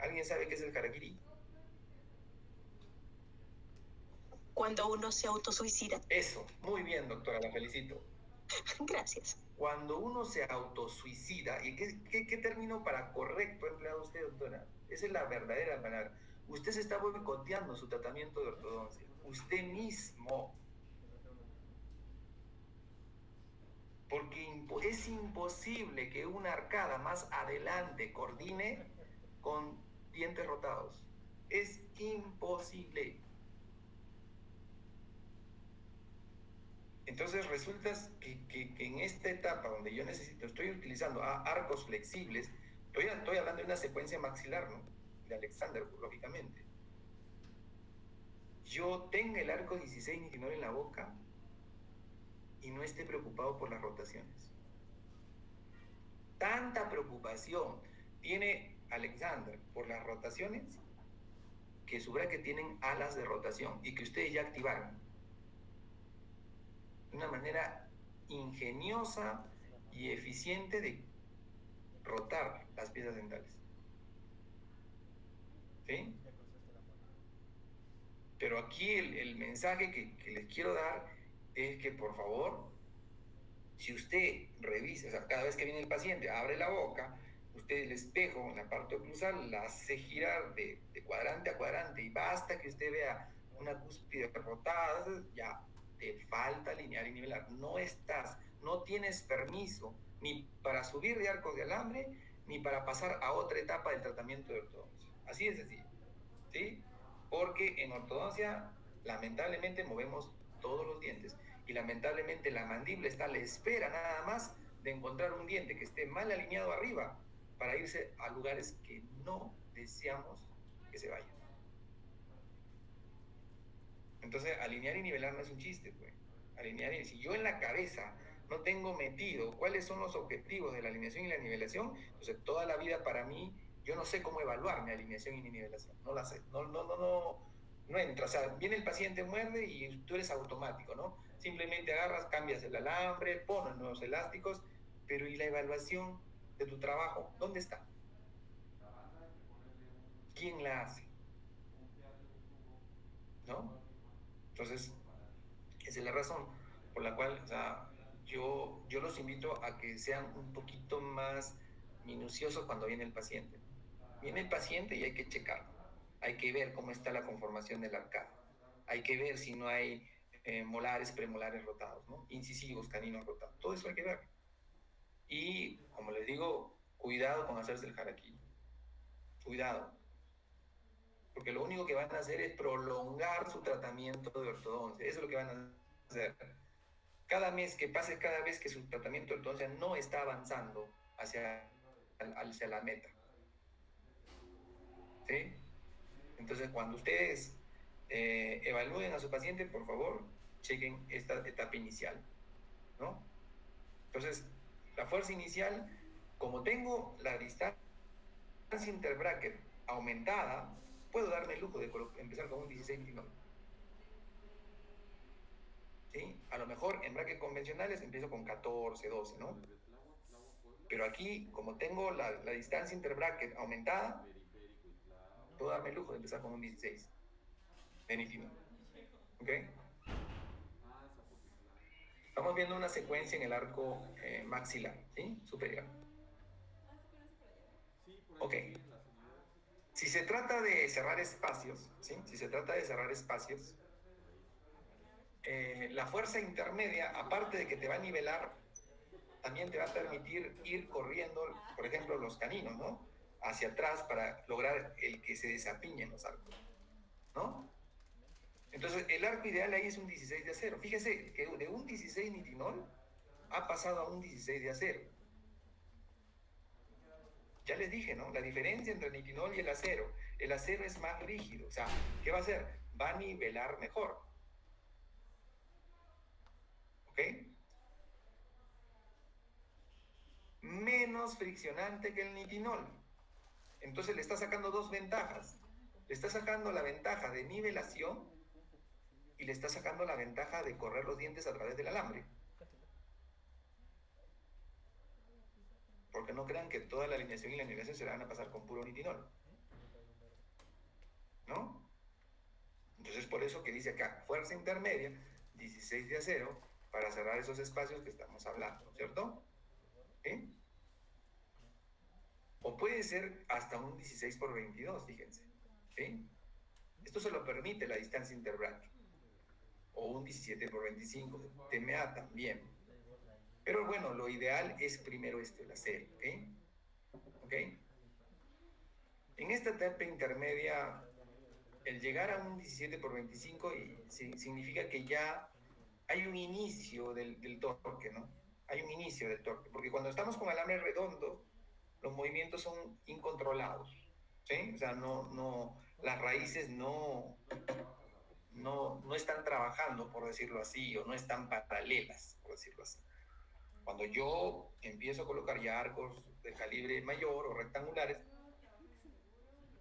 B: ¿Alguien sabe qué es el harakiri?
A: Cuando uno se autosuicida.
B: Eso, muy bien, doctora, la felicito.
A: Gracias.
B: Cuando uno se autosuicida, ¿y qué término para correcto ha empleado usted, doctora? Esa es la verdadera palabra. Usted se está boicoteando su tratamiento de ortodoncia. Usted mismo. Porque es imposible que una arcada más adelante coordine con dientes rotados. Es imposible. Entonces resulta que en esta etapa donde yo estoy utilizando arcos flexibles, estoy hablando de una secuencia maxilar, ¿no? De Alexander, lógicamente. Yo tengo el arco 16 nitinol en la boca y no esté preocupado por las rotaciones. Tanta preocupación tiene Alexander por las rotaciones que su bracket tienen alas de rotación y que ustedes ya activaron de una manera ingeniosa y eficiente de rotar las piezas dentales. ¿Sí? Pero aquí el mensaje que les quiero dar es que, por favor, si usted revisa, o sea, cada vez que viene el paciente, abre la boca, usted el espejo en la parte oclusal la hace girar de cuadrante a cuadrante y basta que usted vea una cúspide rotada, ya te falta alinear y nivelar. No tienes permiso ni para subir de arcos de alambre ni para pasar a otra etapa del tratamiento de ortodoncia. Así de sencillo, ¿sí? Porque en ortodoncia, lamentablemente, movemos todos los dientes y lamentablemente la mandíbula está a la espera nada más de encontrar un diente que esté mal alineado arriba para irse a lugares que no deseamos que se vayan. Entonces, alinear y nivelar no es un chiste, pues. Alinear y si yo en la cabeza no tengo metido cuáles son los objetivos de la alineación y la nivelación, entonces toda la vida para mí, yo no sé cómo evaluar mi alineación y mi nivelación. No la sé. No entra. O sea, viene el paciente, muerde y tú eres automático, ¿no? Simplemente agarras, cambias el alambre, pones nuevos elásticos, pero ¿y la evaluación de tu trabajo? ¿Dónde está? ¿Quién la hace? ¿No? Entonces, esa es la razón por la cual, o sea, yo los invito a que sean un poquito más minuciosos cuando viene el paciente. Viene el paciente y hay que checarlo. Hay que ver cómo está la conformación del arcada. Hay que ver si no hay molares, premolares rotados, ¿no? Incisivos, caninos rotados. Todo eso hay que ver. Y, como les digo, cuidado con hacerse el jaraquillo. Cuidado. Porque lo único que van a hacer es prolongar su tratamiento de ortodoncia. Eso es lo que van a hacer. Cada mes que pase, cada vez que su tratamiento de ortodoncia no está avanzando hacia la meta. ¿Sí? Entonces, cuando ustedes evalúen a su paciente, por favor, chequen esta etapa inicial, ¿no? Entonces, la fuerza inicial, como tengo la distancia interbracket aumentada, puedo darme el lujo de empezar con un 16-29. ¿Sí? A lo mejor en bracket convencionales empiezo con 14, 12, ¿no? Pero aquí, como tengo la distancia interbracket aumentada, puedo darme el lujo de empezar con un 16 de nitinol. ¿Ok? Estamos viendo una secuencia en el arco maxilar, ¿sí? Superior. Ok. Si se trata de cerrar espacios, ¿sí? Si se trata de cerrar espacios, la fuerza intermedia, aparte de que te va a nivelar, también te va a permitir ir corriendo, por ejemplo, los caninos, ¿no? Hacia atrás para lograr el que se desapiñen los arcos, ¿no? Entonces, el arco ideal ahí es un 16 de acero. Fíjese que de un 16 nitinol ha pasado a un 16 de acero. Ya les dije, ¿no? La diferencia entre el nitinol y el acero es más rígido. O sea, ¿qué va a hacer? Va a nivelar mejor. ¿Ok? Menos friccionante que el nitinol. Entonces le está sacando dos ventajas. Le está sacando la ventaja de nivelación y le está sacando la ventaja de correr los dientes a través del alambre. Porque no crean que toda la alineación y la nivelación se la van a pasar con puro nitinol. ¿No? Entonces por eso que dice acá, fuerza intermedia, 16 de acero, para cerrar esos espacios que estamos hablando, ¿cierto? ¿Sí? O puede ser hasta un 16 por 22, fíjense. ¿Sí? Esto se lo permite la distancia interbracket. O un 17 por 25, TMA también. Pero bueno, lo ideal es primero esto, el acero, ¿ok? ¿Ok? En esta etapa intermedia, el llegar a un 17 por 25 significa que ya hay un inicio del torque, ¿no? Hay un inicio del torque, porque cuando estamos con alambre redondo, los movimientos son incontrolados, ¿sí? O sea, las raíces no están trabajando, por decirlo así, o no están paralelas, por decirlo así. Cuando yo empiezo a colocar ya arcos de calibre mayor o rectangulares,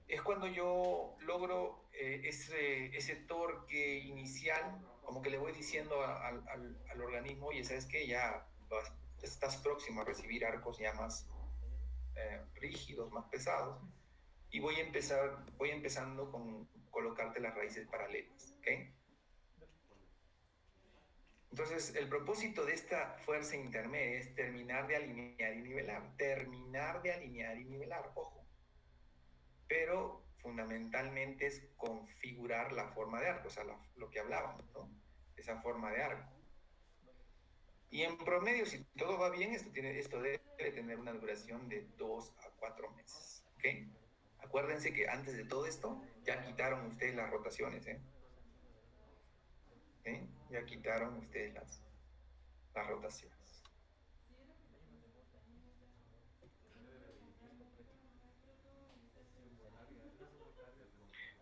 B: es cuando yo logro ese torque inicial, como que le voy diciendo al organismo, oye, ¿sabes qué? Ya estás próximo a recibir arcos ya más rígidos, más pesados, y voy empezando con colocarte las raíces paralelas, ¿ok? Entonces, el propósito de esta fuerza intermedia es terminar de alinear y nivelar, ojo. Pero fundamentalmente es configurar la forma de arco, o sea, lo que hablábamos, ¿no? Esa forma de arco. Y en promedio, si todo va bien, esto debe tener una duración de 2 a 4 meses, ¿ok? Acuérdense que antes de todo esto, ya quitaron ustedes las rotaciones, ¿eh? ¿Eh? Ya quitaron ustedes las rotaciones.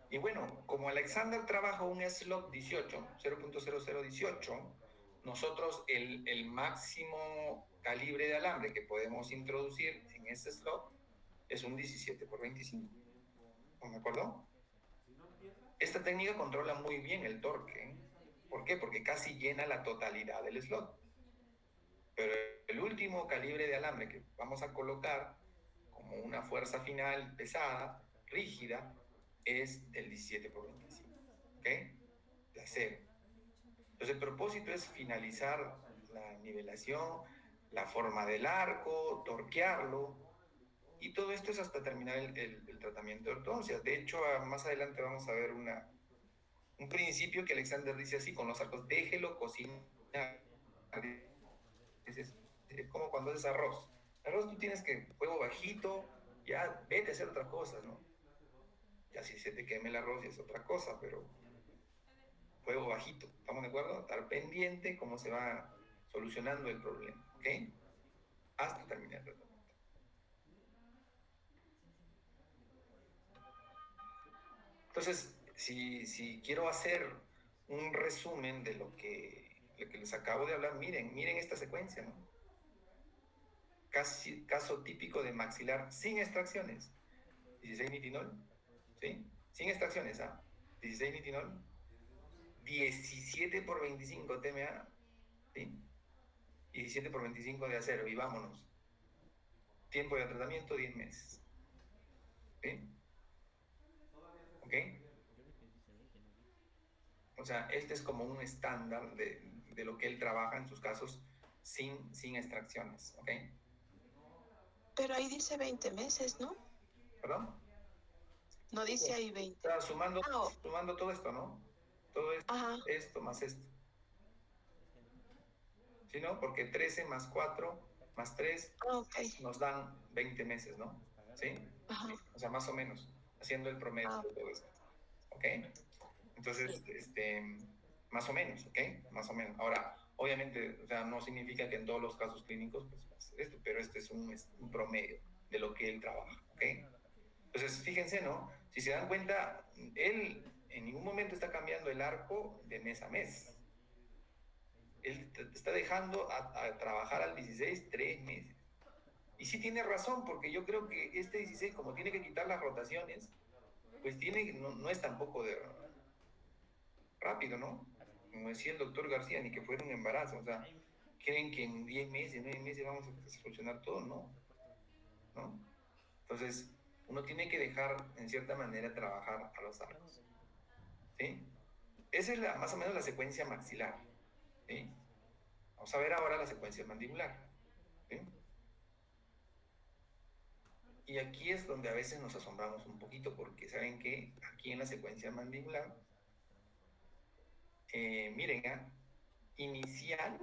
B: Y bueno, como Alexander trabaja un slot 18, 0.0018, nosotros el máximo calibre de alambre que podemos introducir en ese slot es un 17 por 25. ¿De acuerdo? Esta técnica controla muy bien el torque. ¿Eh? ¿Por qué? Porque casi llena la totalidad del slot. Pero el último calibre de alambre que vamos a colocar como una fuerza final pesada, rígida, es el 17 por 25. ¿Ok? De acero. Entonces el propósito es finalizar la nivelación, la forma del arco, torquearlo, y todo esto es hasta terminar el tratamiento de ortodoncia. De hecho, más adelante vamos a ver un principio que Alexander dice así con los arcos: déjelo cocinar. Es como cuando haces arroz. Arroz tú tienes que fuego bajito, ya vete a hacer otras cosas, ¿no? Ya si se te queme el arroz ya es otra cosa, pero fuego bajito, ¿estamos de acuerdo? Estar pendiente cómo se va solucionando el problema, ¿ok? Hasta terminar el tratamiento. Entonces, si quiero hacer un resumen de lo que les acabo de hablar, miren esta secuencia, ¿no? Caso típico de maxilar sin extracciones. 16 nitinol, ¿sí? Sin extracciones, ¿ah? 16 nitinol, 17 por 25 TMA, ¿sí? Y 17 por 25 de acero, y vámonos. Tiempo de tratamiento, 10 meses. ¿Sí? ¿Ok? O sea, este es como un estándar de lo que él trabaja en sus casos sin extracciones, ¿ok?
A: Pero ahí dice 20 meses, ¿no?
B: ¿Perdón?
A: No dice ahí 20.
B: Está sumando todo esto, ¿no? Todo esto más esto. ¿Sí, no? Porque 13 más 4 más 3 nos dan 20 meses, ¿no? ¿Sí?
A: Ajá.
B: O sea, más o menos, haciendo el promedio de todo esto. ¿Ok? Entonces, más o menos, ¿ok? Más o menos. Ahora, obviamente, o sea, no significa que en todos los casos clínicos, pues, va a ser esto, pero este es un promedio de lo que él trabaja, ¿ok? Entonces, fíjense, ¿no? Si se dan cuenta, él en ningún momento está cambiando el arco de mes a mes. Él está dejando a trabajar al 16 3 meses. Y sí tiene razón, porque yo creo que este 16, como tiene que quitar las rotaciones, pues no es tampoco de rápido, ¿no? Como decía el doctor García, ni que fuera un embarazo. O sea, creen que en 10 meses, 9 meses vamos a solucionar todo, ¿no? ¿No? Entonces, uno tiene que dejar, en cierta manera, trabajar a los arcos. ¿Sí? Esa es más o menos la secuencia maxilar. ¿Sí? Vamos a ver ahora la secuencia mandibular. ¿Sí? Y aquí es donde a veces nos asombramos un poquito, porque saben que aquí en la secuencia mandibular, miren, inicial,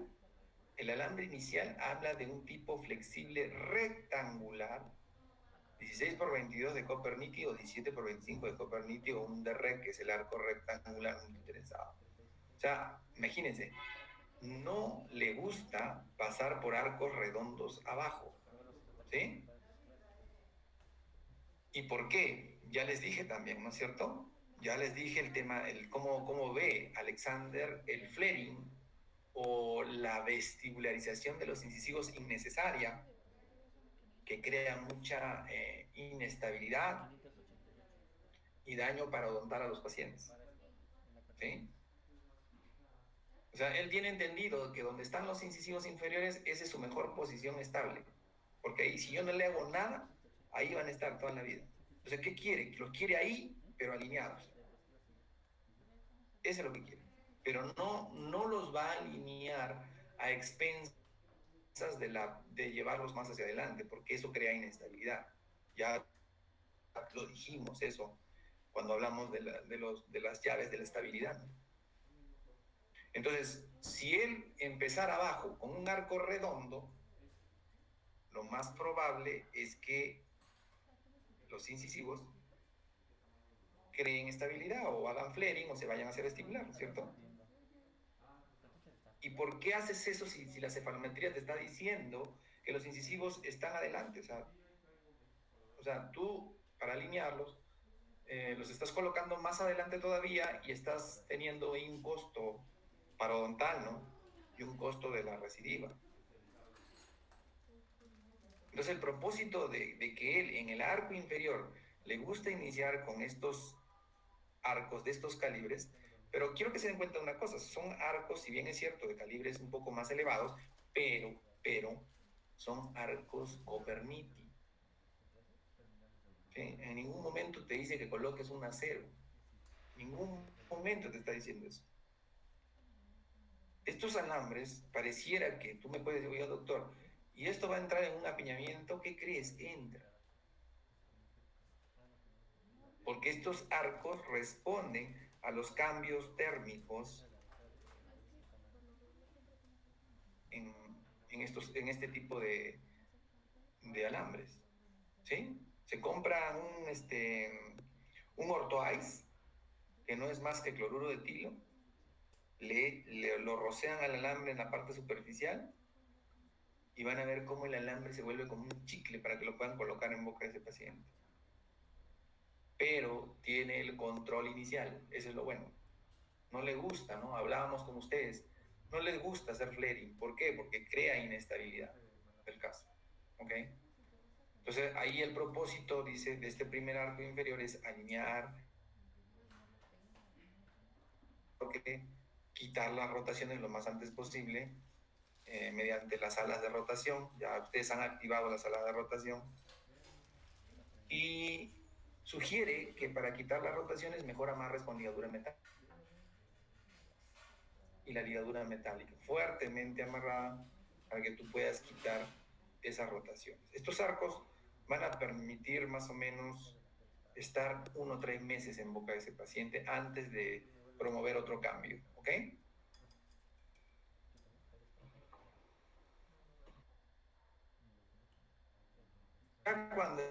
B: el alambre inicial habla de un tipo flexible rectangular, 16 por 22 de Copernici o 17 por 25 de Copernici, o un DREC, que es el arco rectangular interesado. O sea, imagínense, no le gusta pasar por arcos redondos abajo, ¿sí? ¿Y por qué? Ya les dije también, ¿no es cierto? Ya les dije el tema, cómo ve Alexander el flaring o la vestibularización de los incisivos innecesaria, que crea mucha inestabilidad y daño parodontal a los pacientes. ¿Sí? O sea, él tiene entendido que donde están los incisivos inferiores, esa es su mejor posición estable. Porque ahí, si yo no le hago nada, ahí van a estar toda la vida. Entonces, ¿qué quiere? Los quiere ahí, pero alineados. Eso es lo que quiere. Pero no los va a alinear a expensas de llevarlos más hacia adelante, porque eso crea inestabilidad. Ya lo dijimos eso cuando hablamos de las llaves de la estabilidad, ¿no? Entonces, si él empezara abajo con un arco redondo, lo más probable es que los incisivos creen estabilidad o hagan flaring o se vayan a hacer estimular, ¿cierto? ¿Y por qué haces eso si la cefalometría te está diciendo que los incisivos están adelante? O sea tú, para alinearlos, los estás colocando más adelante todavía y estás teniendo un costo parodontal, ¿no? Y un costo de la recidiva. Entonces, el propósito de que él en el arco inferior le gusta iniciar con estos arcos de estos calibres, pero quiero que se den cuenta de una cosa, son arcos, si bien es cierto, de calibres un poco más elevados, pero son arcos Coperniti. ¿Sí? En ningún momento te dice que coloques un acero, en ningún momento te está diciendo eso. Estos alambres, pareciera que tú me puedes decir, oiga, doctor, y esto va a entrar en un apiñamiento, ¿qué crees? Entra. Porque estos arcos responden a los cambios térmicos en, en este tipo de alambres. ¿Sí? Se compra un Ortho-Ice, que no es más que cloruro de tilo, lo rocean al alambre en la parte superficial y van a ver cómo el alambre se vuelve como un chicle para que lo puedan colocar en boca de ese paciente. Pero tiene el control inicial, eso es lo bueno. No le gusta, ¿no? Hablábamos con ustedes, no les gusta hacer flaring. ¿Por qué? Porque crea inestabilidad del caso. ¿Ok? Entonces, ahí el propósito, dice, de este primer arco inferior es alinear, porque quitar las rotaciones lo más antes posible mediante las salas de rotación. Ya ustedes han activado las salas de rotación. Y sugiere que para quitar las rotaciones mejor amarres con ligadura metálica. Y la ligadura metálica fuertemente amarrada para que tú puedas quitar esas rotaciones. Estos arcos van a permitir más o menos estar 1 o 3 meses en boca de ese paciente antes de promover otro cambio, ¿ok? Cuando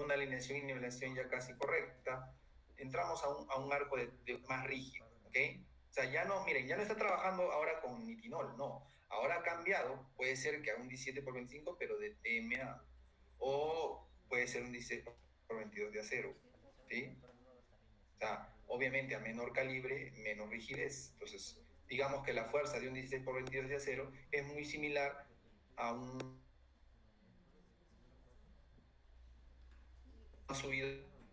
B: una alineación y nivelación ya casi correcta, entramos a un arco más rígido, ¿ok? O sea, ya no, miren, ya no está trabajando ahora con nitinol, no. Ahora ha cambiado, puede ser que haga un 17x25, pero de TMA. O puede ser un 16x22 de acero, ¿sí? O sea, obviamente a menor calibre, menos rigidez. Entonces, digamos que la fuerza de un 16x22 de acero es muy similar a un subido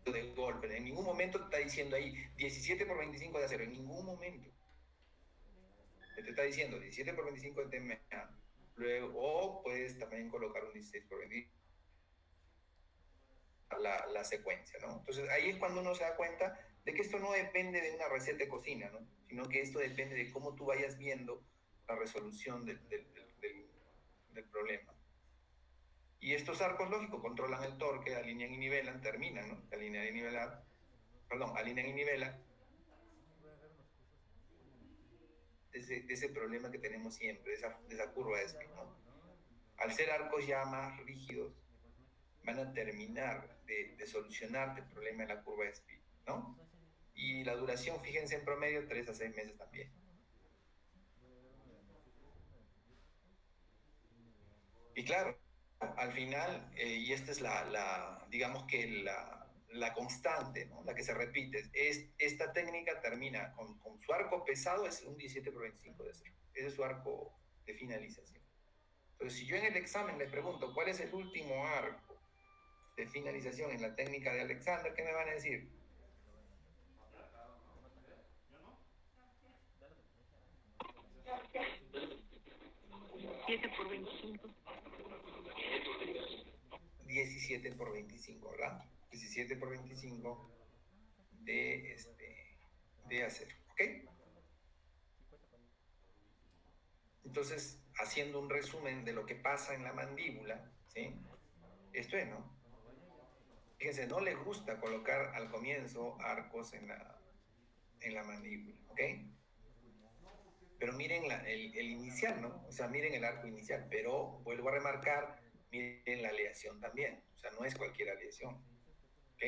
B: de golpe. En ningún momento te está diciendo ahí 17x25 de acero, en ningún momento. Te está diciendo 17x25 de TMA. Luego, o puedes también colocar un 16x25 la secuencia, ¿no? Entonces ahí es cuando uno se da cuenta de que esto no depende de una receta de cocina, ¿no? Sino que esto depende de cómo tú vayas viendo la resolución del problema. Y estos arcos, lógico, controlan el torque, alinean y nivelan, terminan, ¿no? Alinean y nivelar, perdón, alinean y nivelan de ese problema que tenemos siempre, de esa curva de Smith, ¿no? Al ser arcos ya más rígidos, van a terminar de solucionarte el problema de la curva de Smith, ¿no? Y la duración, fíjense, en promedio 3 a 6 meses también. Y claro, al final, y esta es digamos que la constante, ¿no? La que se repite, es esta técnica termina con su arco pesado, es un 17x25 de acero. Ese es su arco de finalización. Entonces, si yo en el examen les pregunto cuál es el último arco de finalización en la técnica de Alexander, ¿qué me van a decir?
A: 7x25.
B: 17 por 25, ¿verdad? 17 por 25 de, de acero, ¿ok? Entonces, haciendo un resumen de lo que pasa en la mandíbula, ¿sí? Esto es, ¿no? Fíjense, no les gusta colocar al comienzo arcos en la mandíbula, ¿ok? Pero miren el inicial, ¿no? O sea, miren el arco inicial, pero vuelvo a remarcar, miren la aleación también, o sea, no es cualquier aleación, ¿ok?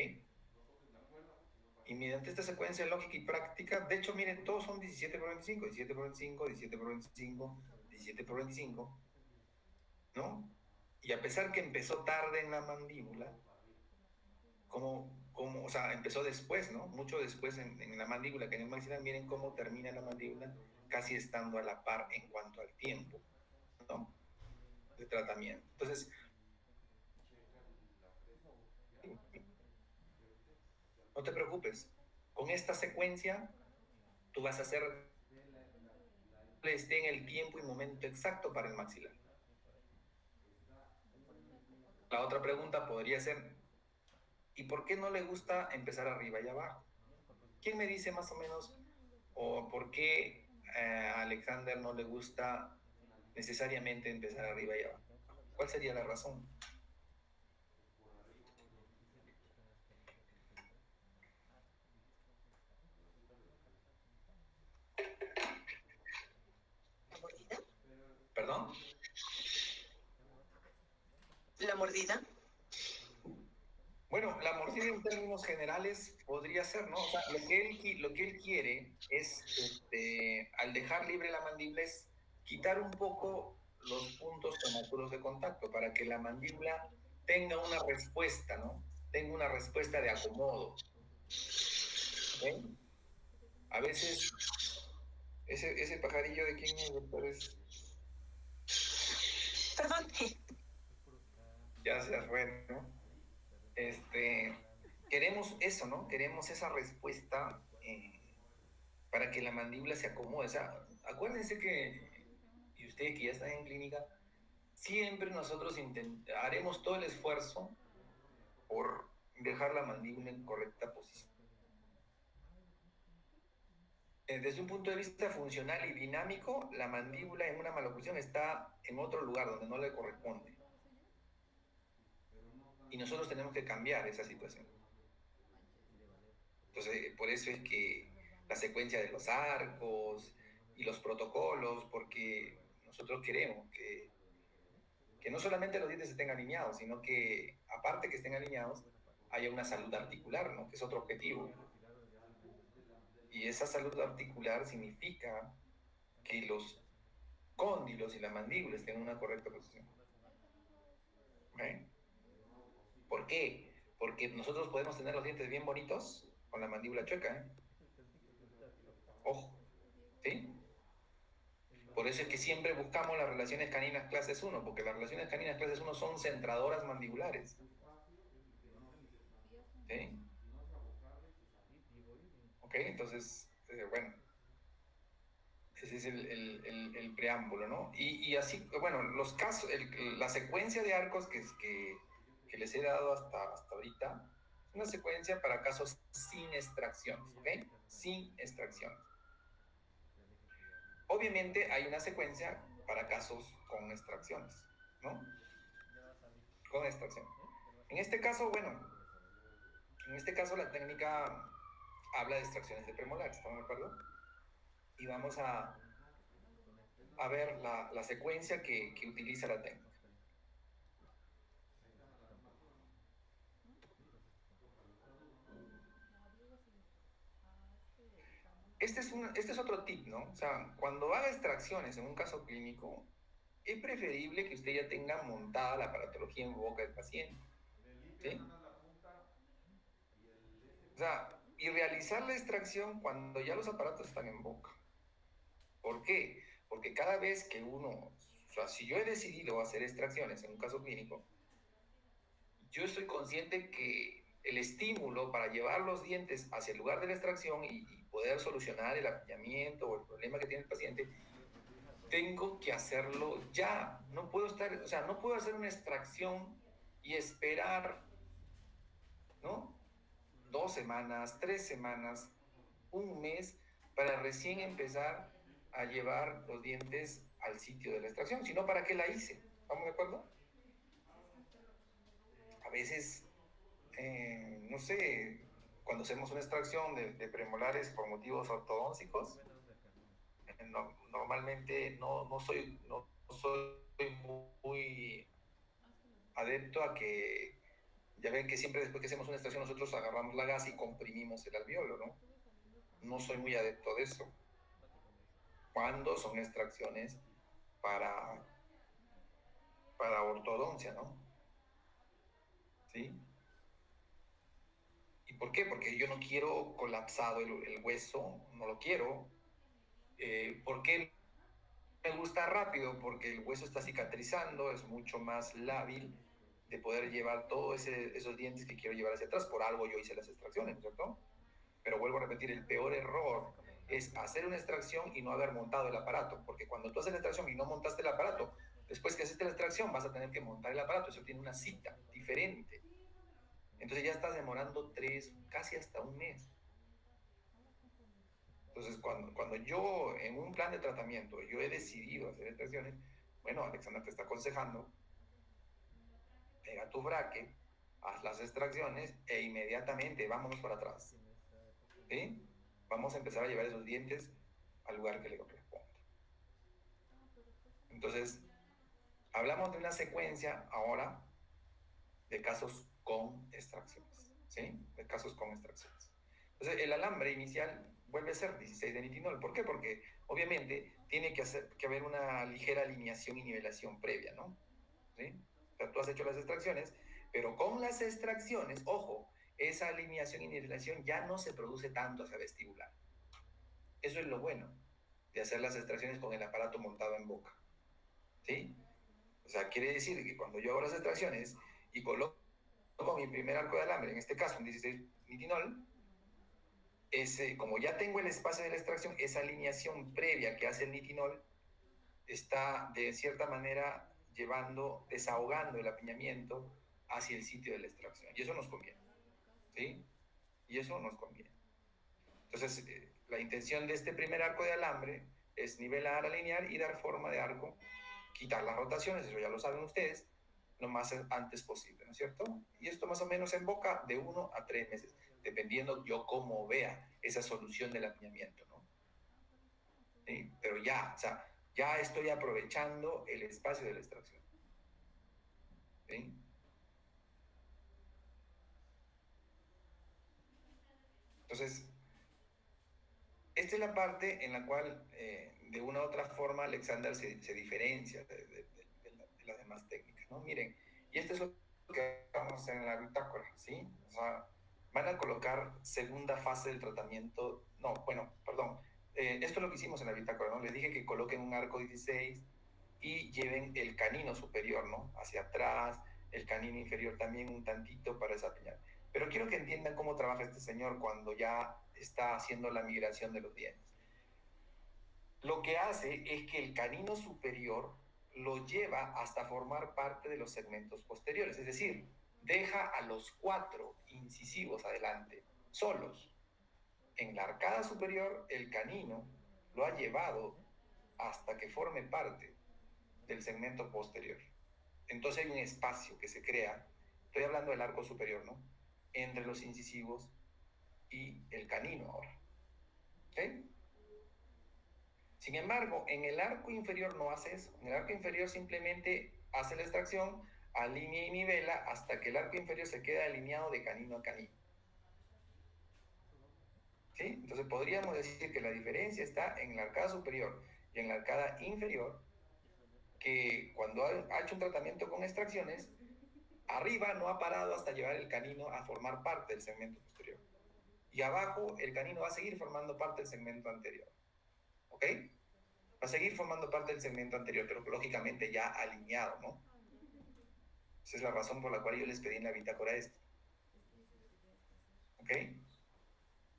B: Y mediante esta secuencia lógica y práctica, de hecho, miren, todos son 17 por 25, 17 por 25, 17 por 25, 17 por 25, ¿no? Y a pesar que empezó tarde en la mandíbula, o sea, empezó después, ¿no? Mucho después en la mandíbula que en el maxilar, miren cómo termina la mandíbula, casi estando a la par en cuanto al tiempo, ¿no? De tratamiento. Entonces, no te preocupes, con esta secuencia tú vas a hacer esté en el tiempo y momento exacto para el maxilar. La otra pregunta podría ser, ¿y por qué no le gusta empezar arriba y abajo? ¿Quién me dice más o menos, o por qué a Alexander no le gusta necesariamente empezar arriba y abajo? ¿Cuál sería la razón?
A: ¿La mordida?
B: ¿Perdón?
A: ¿La mordida?
B: Bueno, la mordida en términos generales podría ser, ¿no? O sea, lo que él quiere es, al dejar libre la mandíbula, es quitar un poco los puntos prematuros de contacto para que la mandíbula tenga una respuesta, ¿no? Tenga una respuesta de acomodo. ¿Ok? A veces, ese pajarillo de quién es, doctor, es...
A: Perdón.
B: Ya se fue, ¿no? Queremos eso, ¿no? Queremos esa respuesta para que la mandíbula se acomode. O sea, acuérdense que, y ustedes que ya están en clínica, siempre nosotros haremos todo el esfuerzo por dejar la mandíbula en correcta posición. Desde un punto de vista funcional y dinámico, la mandíbula en una maloclusión está en otro lugar donde no le corresponde. Y nosotros tenemos que cambiar esa situación. Entonces, por eso es que la secuencia de los arcos y los protocolos, porque nosotros queremos que no solamente los dientes estén alineados, sino que, aparte que estén alineados, haya una salud articular, ¿no? Que es otro objetivo. Y esa salud articular significa que los cóndilos y la mandíbula estén en una correcta posición. ¿Okay? ¿Por qué? Porque nosotros podemos tener los dientes bien bonitos con la mandíbula chueca, ¿eh? Ojo, ¿sí? Por eso es que siempre buscamos las relaciones caninas clases 1, porque las relaciones caninas clases 1 son centradoras mandibulares. ¿Sí? Ok, entonces, bueno, ese es el preámbulo, ¿no? Y así, bueno, los casos, la secuencia de arcos que les he dado hasta ahorita, es una secuencia para casos sin extracciones, ¿ok? Sin extracciones. Obviamente hay una secuencia para casos con extracciones, ¿no? Con extracción. En este caso, bueno, en este caso la técnica habla de extracciones de premolares, ¿estamos de acuerdo? Y vamos a ver la secuencia que utiliza la técnica. Este es otro tip, ¿no? O sea, cuando haga extracciones en un caso clínico, es preferible que usted ya tenga montada la aparatología en boca del paciente, ¿sí? O sea, y realizar la extracción cuando ya los aparatos están en boca. ¿Por qué? Porque cada vez que uno, o sea, si yo he decidido hacer extracciones en un caso clínico, yo estoy consciente que el estímulo para llevar los dientes hacia el lugar de la extracción y poder solucionar el apiñamiento o el problema que tiene el paciente, tengo que hacerlo ya. No puedo estar, o sea, no puedo hacer una extracción y esperar, ¿no? 2 semanas, 3 semanas, un mes, para recién empezar a llevar los dientes al sitio de la extracción. Si no, ¿para qué la hice? ¿Estamos de acuerdo? A veces, no sé, cuando hacemos una extracción de premolares por motivos ortodónticos, normalmente no soy muy adepto a que, ya ven que siempre después que hacemos una extracción nosotros agarramos la gasa y comprimimos el alveolo, ¿no? No soy muy adepto de eso. Cuando son extracciones para, para ortodoncia, ¿no? ¿Sí? ¿Y por qué? Porque yo no quiero colapsado el hueso, no lo quiero. ¿Por qué me gusta rápido? Porque el hueso está cicatrizando, es mucho más lábil de poder llevar todos esos dientes que quiero llevar hacia atrás. Por algo yo hice las extracciones, ¿no es cierto? Pero vuelvo a repetir, el peor error es hacer una extracción y no haber montado el aparato, porque cuando tú haces la extracción y no montaste el aparato, después que haces la extracción vas a tener que montar el aparato, eso tiene una cita diferente. Entonces ya estás demorando 3, casi hasta un mes. Entonces cuando yo en un plan de tratamiento, yo he decidido hacer extracciones, bueno, Alexandra te está aconsejando, pega tu braque, haz las extracciones e inmediatamente vámonos para atrás. ¿Sí? Vamos a empezar a llevar esos dientes al lugar que le corresponde. Entonces, hablamos de una secuencia ahora de casos con extracciones, ¿sí? De casos con extracciones. Entonces, el alambre inicial vuelve a ser 16 de nitinol. ¿Por qué? Porque obviamente tiene que haber una ligera alineación y nivelación previa, ¿no? ¿Sí? O sea, tú has hecho las extracciones, pero con las extracciones, ojo, esa alineación y nivelación ya no se produce tanto hacia vestibular. Eso es lo bueno de hacer las extracciones con el aparato montado en boca, ¿sí? O sea, quiere decir que cuando yo hago las extracciones y coloco mi primer arco de alambre, en este caso un 16 nitinol, como ya tengo el espacio de la extracción, esa alineación previa que hace el nitinol está de cierta manera desahogando el apiñamiento hacia el sitio de la extracción. Y eso nos conviene, ¿sí? Y eso nos conviene. Entonces, la intención de este primer arco de alambre es nivelar, alinear y dar forma de arco, quitar las rotaciones, eso ya lo saben ustedes, lo más antes posible, ¿no es cierto? Y esto más o menos en boca de 1 a 3 meses, dependiendo yo cómo vea esa solución del apiñamiento, ¿no? ¿Sí? Pero ya, o sea, ya estoy aprovechando el espacio de la extracción, ¿sí? Entonces, esta es la parte en la cual, de una u otra forma, Alexander se diferencia de las demás técnicas, ¿no? Miren, y esto es lo que vamos a hacer en la bitácora, ¿sí? O sea, van a colocar segunda fase del tratamiento, no, bueno, perdón, esto es lo que hicimos en la bitácora, ¿no? Les dije que coloquen un arco 16 y lleven el canino superior, ¿no? Hacia atrás, el canino inferior también un tantito para desapiñar. Pero quiero que entiendan cómo trabaja este señor cuando ya está haciendo la migración de los dientes. Lo que hace es que el canino superior lo lleva hasta formar parte de los segmentos posteriores, es decir, deja a los 4 incisivos adelante, solos. En la arcada superior, el canino lo ha llevado hasta que forme parte del segmento posterior. Entonces hay un espacio que se crea, estoy hablando del arco superior, ¿no? Entre los incisivos y el canino ahora. ¿Sí? Sin embargo, en el arco inferior no hace eso. En el arco inferior simplemente hace la extracción, alinea y nivela hasta que el arco inferior se queda alineado de canino a canino. ¿Sí? Entonces podríamos decir que la diferencia está en la arcada superior y en la arcada inferior, que cuando ha hecho un tratamiento con extracciones, arriba no ha parado hasta llevar el canino a formar parte del segmento posterior. Y abajo el canino va a seguir formando parte del segmento anterior. ¿Ok? Va a seguir formando parte del segmento anterior, pero lógicamente ya alineado, ¿no? Esa es la razón por la cual yo les pedí en la bitácora esto. ¿Ok?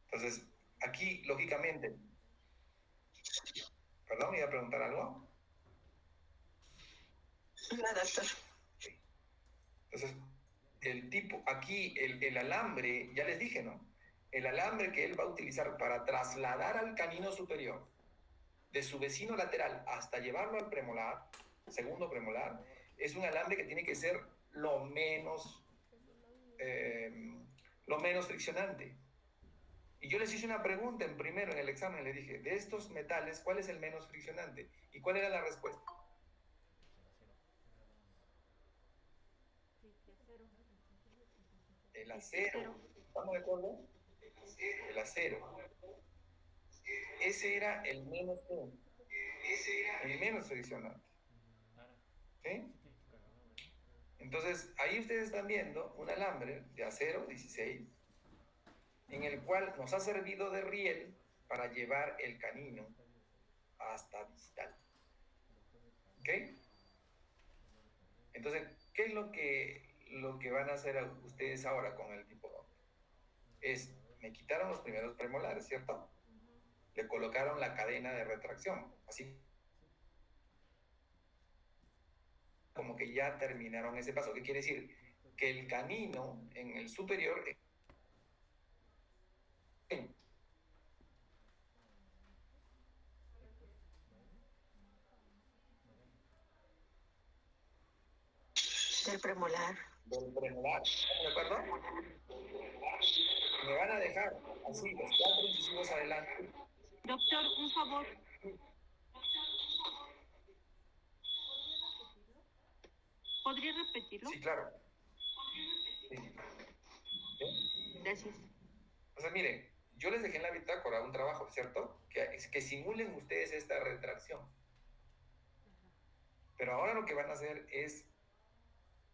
B: Entonces, aquí, lógicamente, perdón, ¿me iba a preguntar algo?
A: Nada, doctor.
B: Sí. Entonces, el tipo, aquí el alambre, ya les dije, ¿no? El alambre que él va a utilizar para trasladar al canino superior de su vecino lateral hasta llevarlo al premolar, segundo premolar, es un alambre que tiene que ser eh, lo menos friccionante. Y yo les hice una pregunta en primero en el examen, le dije, de estos metales, ¿cuál es el menos friccionante? ¿Y cuál era la respuesta? El acero. ¿Estamos de acuerdo? El acero. Ese era el menos friccionante. ¿Sí? Entonces, ahí ustedes están viendo un alambre de acero 16, en el cual nos ha servido de riel para llevar el canino hasta distal. ¿Ok? Entonces, ¿qué es lo que van a hacer ustedes ahora con el tipo 2? Es, me quitaron los primeros premolares, ¿cierto? Le colocaron la cadena de retracción, así como que ya terminaron ese paso. ¿Qué quiere decir? Que el canino en el superior...
A: Del premolar.
B: Del premolar, ¿de acuerdo? Me van a dejar así los 4 incisivos adelante.
A: Doctor, un favor. ¿Podría repetirlo?
B: Sí, claro. Sí.
A: Gracias.
B: O sea, miren, yo les dejé en la bitácora un trabajo, ¿cierto? Que simulen ustedes esta retracción. Pero ahora lo que van a hacer es,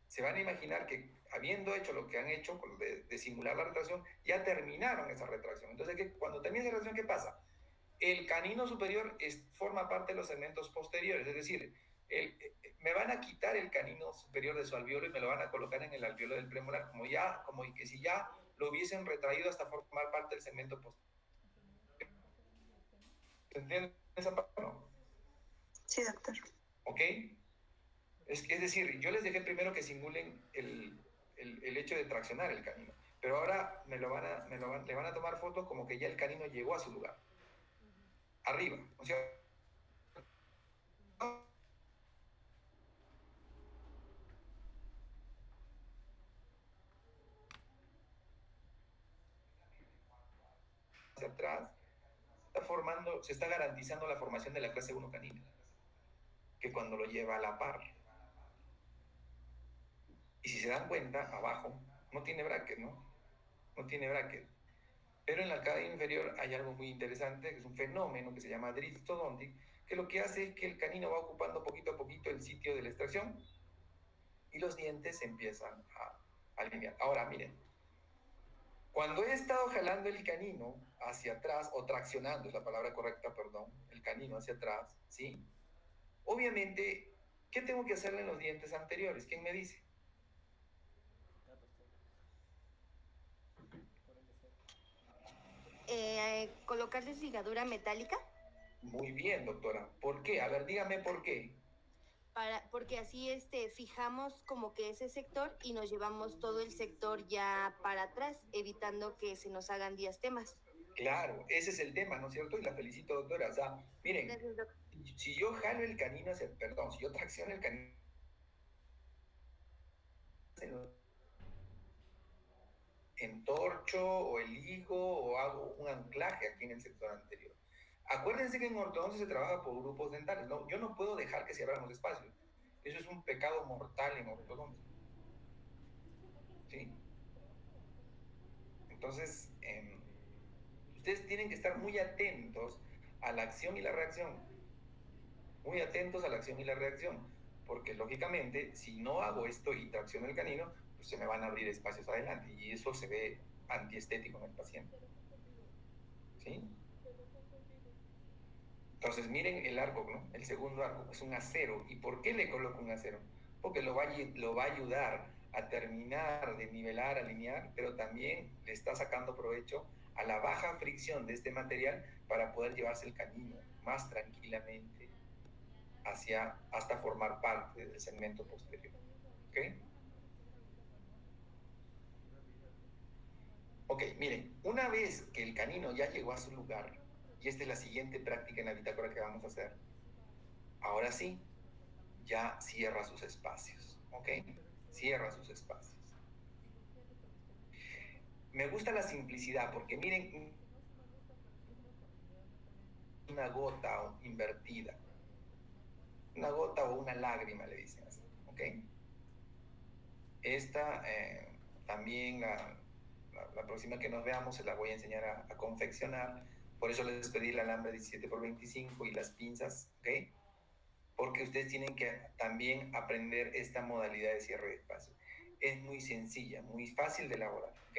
B: se van a imaginar que habiendo hecho lo que han hecho de simular la retracción, ya terminaron esa retracción. Entonces, cuando termina esa retracción, ¿qué pasa? El canino superior forma parte de los segmentos posteriores, es decir, me van a quitar el canino superior de su alveolo y me lo van a colocar en el alveolo del premolar, como que si ya lo hubiesen retraído hasta formar parte del segmento posterior. ¿Se entiende esa parte? ¿No?
A: Sí, doctor.
B: ¿Ok? Es decir, yo les dejé primero que simulen el hecho de traccionar el canino, pero ahora le van a tomar fotos como que ya el canino llegó a su lugar, arriba, o sea, hacia atrás, se está garantizando la formación de la clase 1 canina, que cuando lo lleva a la par. Y si se dan cuenta, abajo no tiene bracket, ¿no? No tiene bracket. Pero en la cadena inferior hay algo muy interesante, que es un fenómeno que se llama drift odontic, que lo que hace es que el canino va ocupando poquito a poquito el sitio de la extracción y los dientes se empiezan a alinear. Ahora, miren, cuando he estado jalando el canino hacia atrás, o traccionando, es la palabra correcta, perdón, el canino hacia atrás, ¿sí? Obviamente, ¿qué tengo que hacerle en los dientes anteriores? ¿Quién me dice?
C: Colocarles ligadura metálica
B: Muy bien, doctora. ¿Por qué? A ver, dígame por qué.
C: porque así fijamos como que ese sector y nos llevamos todo el sector ya para atrás, evitando que se nos hagan diastemas.
B: Claro, ese es el tema, ¿no es cierto? Y la felicito, doctora. O sea, miren,
C: Gracias, doctor.
B: si yo jalo el canino perdón, si yo tracciono el canino entorcho o el higo o hago un anclaje aquí en el sector anterior. Acuérdense que en ortodoncia se trabaja por grupos dentales, ¿no? Yo no puedo dejar que se abran los espacios. Eso es un pecado mortal en ortodoncia. ¿Sí? Entonces, ustedes tienen que estar muy atentos a la acción y la reacción. Muy atentos a la acción y la reacción. Porque lógicamente, si no hago esto y tracciono el canino, pues se me van a abrir espacios adelante y eso se ve antiestético en el paciente. ¿Sí? Entonces, miren el arco, ¿no? El segundo arco es un acero. ¿Y por qué le coloco un acero? Porque lo va a ayudar a terminar de nivelar, alinear, pero también le está sacando provecho a la baja fricción de este material para poder llevarse el canino más tranquilamente hasta formar parte del segmento posterior. ¿Ok? Ok, miren, una vez que el canino ya llegó a su lugar, y esta es la siguiente práctica en la bitácora que vamos a hacer, ahora sí, ya cierra sus espacios, ¿ok? Cierra sus espacios. Me gusta la simplicidad porque miren, una gota invertida, una gota o una lágrima le dicen así, ¿ok? Esta también la próxima que nos veamos se la voy a enseñar a confeccionar, por eso les pedí el alambre 17 por 25 y las pinzas, ¿ok? Porque ustedes tienen que también aprender esta modalidad de cierre de espacio. Es muy sencilla, muy fácil de elaborar, ¿ok?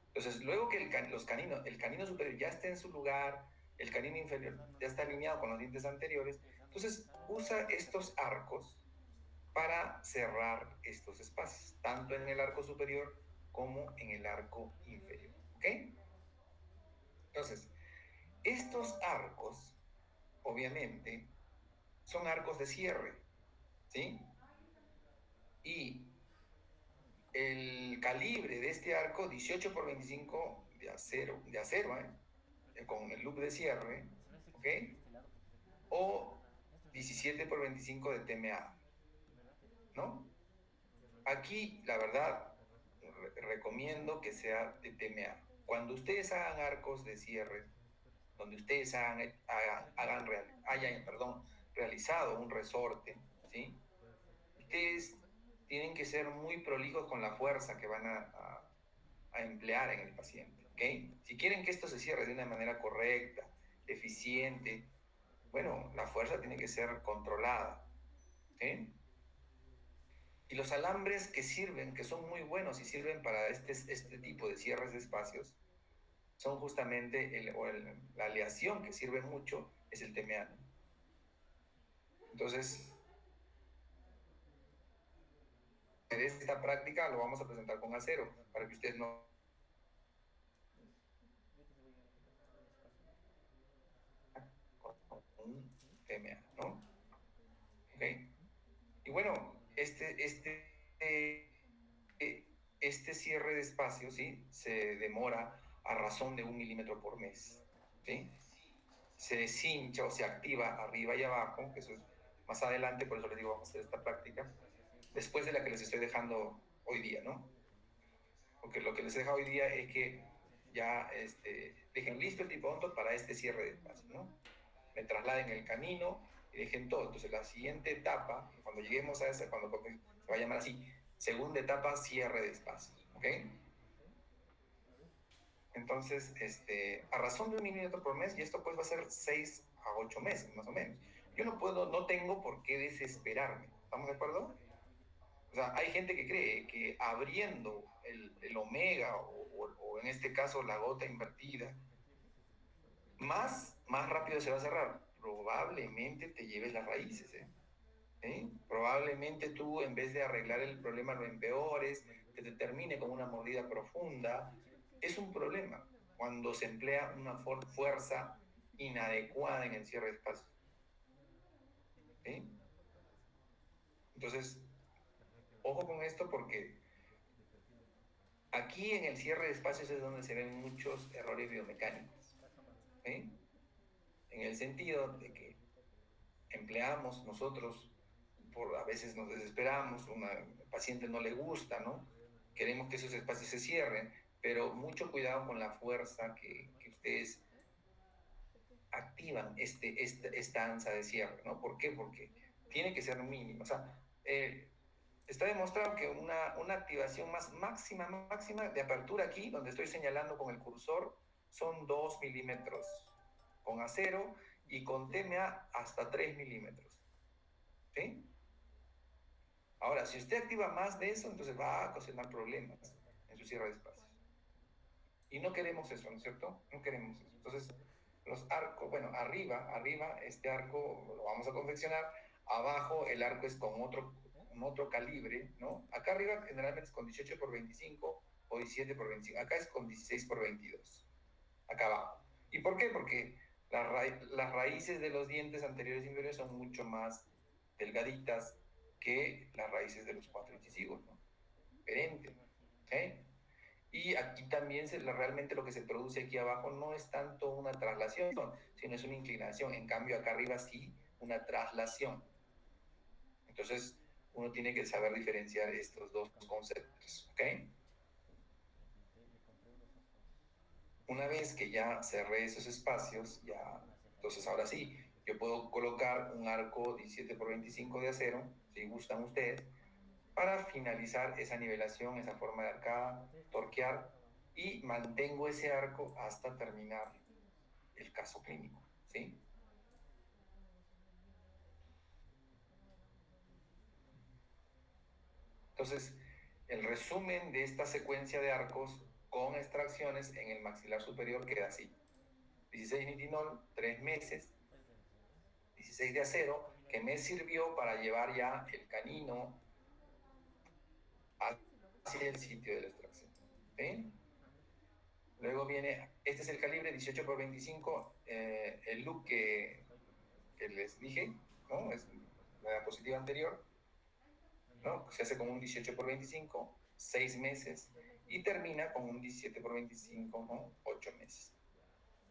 B: Entonces, luego que el canino superior ya esté en su lugar, el canino inferior ya está alineado con los dientes anteriores, entonces usa estos arcos para cerrar estos espacios, tanto en el arco superior como en el arco inferior, ¿ok? Entonces, estos arcos, obviamente, son arcos de cierre, ¿sí? Y el calibre de este arco, 18 por 25 de acero, con el loop de cierre, ¿ok? O 17 por 25 de TMA, ¿no? Aquí, la verdad, recomiendo que sea de TMA. Cuando ustedes hagan arcos de cierre, donde ustedes hayan realizado un resorte, ¿sí? Ustedes tienen que ser muy prolijos con la fuerza que van a emplear en el paciente, ¿ok? Si quieren que esto se cierre de una manera correcta, eficiente, bueno, la fuerza tiene que ser controlada, ¿sí? Y los alambres que sirven, que son muy buenos y sirven para este tipo de cierres de espacios, son justamente la aleación que sirve mucho, es el TMA. Entonces, en esta práctica lo vamos a presentar con acero, para que ustedes no... un TMA, ¿no? ¿Ok? Y bueno, este cierre de espacio, ¿sí? Se demora a razón de 1 milímetro por mes, ¿sí? Se deshincha o se activa arriba y abajo, que eso es más adelante, por eso les digo, vamos a hacer esta práctica, después de la que les estoy dejando hoy día, ¿no? Porque lo que les he dejado hoy día es que ya dejen listo el tipodonto para este cierre de espacio, ¿no? Me trasladen el camino y dejen todo. Entonces la siguiente etapa, cuando lleguemos a esa, cuando se va a llamar así, segunda etapa, cierre de espacios, ¿ok? Entonces, a razón de 1 milímetro por mes, y esto pues va a ser 6 a 8 meses, más o menos. Yo no tengo por qué desesperarme, ¿estamos de acuerdo? O sea, hay gente que cree que abriendo el omega o en este caso la gota invertida, más rápido se va a cerrar. Probablemente te lleves las raíces, ¿eh? ¿Sí? Probablemente tú, en vez de arreglar el problema, lo empeores, que te termine con una mordida profunda. Es un problema cuando se emplea una fuerza inadecuada en el cierre de espacio. ¿Sí? Entonces, ojo con esto porque aquí en el cierre de espacios es donde se ven muchos errores biomecánicos. ¿Sí? En el sentido de que empleamos nosotros, a veces nos desesperamos, el paciente no le gusta, ¿no? Queremos que esos espacios se cierren, pero mucho cuidado con la fuerza que ustedes activan esta ansa de cierre, ¿no? ¿Por qué? Porque tiene que ser mínimo. O sea, está demostrado que una activación máxima de apertura aquí, donde estoy señalando con el cursor, son 2 milímetros con acero y con TMA hasta 3 milímetros. ¿Sí? Ahora, si usted activa más de eso, entonces va a ocasionar problemas en su cierre de espacios. Y no queremos eso, ¿no es cierto? No queremos eso. Entonces, los arcos, bueno, arriba, este arco lo vamos a confeccionar. Abajo el arco es con otro calibre, ¿no? Acá arriba generalmente es con 18 por 25 o 17 por 25. Acá es con 16 por 22. Acá abajo. ¿Y por qué? Porque las raíces de los dientes anteriores e inferiores son mucho más delgaditas que las raíces de los cuatro incisivos, ¿no? Diferente. ¿Sí? Y aquí también realmente lo que se produce aquí abajo no es tanto una traslación, sino es una inclinación. En cambio, acá arriba sí, una traslación. Entonces, uno tiene que saber diferenciar estos dos conceptos, ¿ok? Una vez que ya cerré esos espacios, ya, entonces ahora sí, yo puedo colocar un arco 17 por 25 de acero, si gustan ustedes, para finalizar esa nivelación, esa forma de arcada, torquear, y mantengo ese arco hasta terminar el caso clínico, ¿sí? Entonces, el resumen de esta secuencia de arcos con extracciones en el maxilar superior queda así. 16 nitinol, 3 meses, 16 de acero, que me sirvió para llevar ya el canino hacia el sitio de la extracción. ¿Sí? Luego viene, este es el calibre 18 por 25, el loop que les dije, ¿no? Es la diapositiva anterior, ¿no? Se hace con un 18 por 25, 6 meses, y termina con un 17 por 25, ¿no? 8 meses.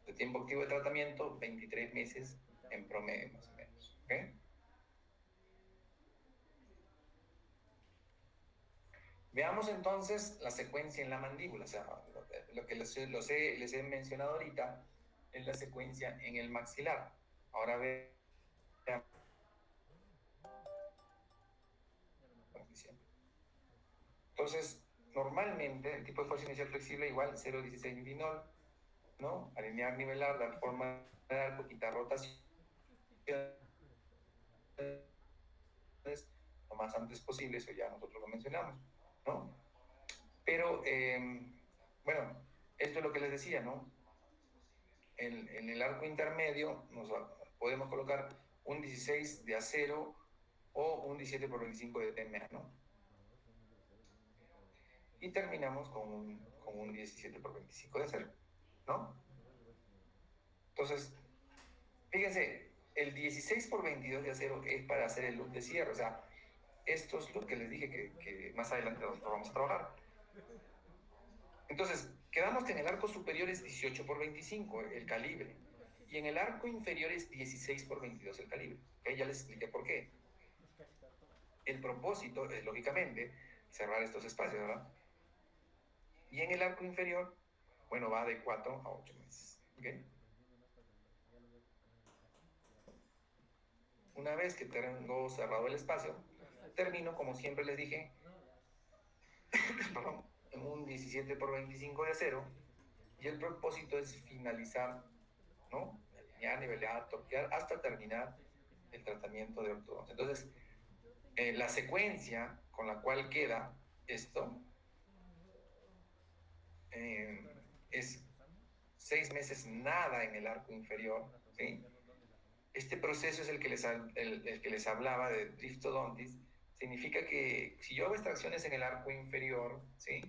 B: El tiempo activo de tratamiento, 23 meses en promedio, más o menos. ¿Ok? Veamos entonces la secuencia en la mandíbula. O sea, lo que les he mencionado ahorita es la secuencia en el maxilar. Ahora veamos. Entonces, normalmente el tipo de fuerza inicial flexible igual 0,16 nitinol, ¿no? Alinear, nivelar, dar forma de arco, quitar rotaciones lo más antes posible, eso ya nosotros lo mencionamos, ¿no? Pero, bueno, esto es lo que les decía, ¿no? En el arco intermedio podemos colocar un 16 de acero o un 17 por 25 de TMA, ¿no? Y terminamos con un 17 por 25 de acero, ¿no? Entonces, fíjense, el 16 por 22 de acero es para hacer el loop de cierre, o sea, estos loops que les dije que más adelante nosotros vamos a trabajar. Entonces, quedamos que en el arco superior es 18 por 25 el calibre, y en el arco inferior es 16 por 22 el calibre. ¿Okay? Ya les expliqué por qué. El propósito es, lógicamente, cerrar estos espacios, ¿verdad? Y en el arco inferior, bueno, va de 4 a 8 meses. ¿Okay? Una vez que tengo cerrado el espacio, termino, como siempre les dije, perdón, en un 17 por 25 de acero, y el propósito es finalizar, ¿no? Alinear, nivelar, torquear, hasta terminar el tratamiento de ortodoncia. Entonces, la secuencia con la cual queda esto es 6 meses nada en el arco inferior, ¿sí? Este proceso es el que les hablaba de driftodontis. Significa que si yo hago extracciones en el arco inferior, ¿sí?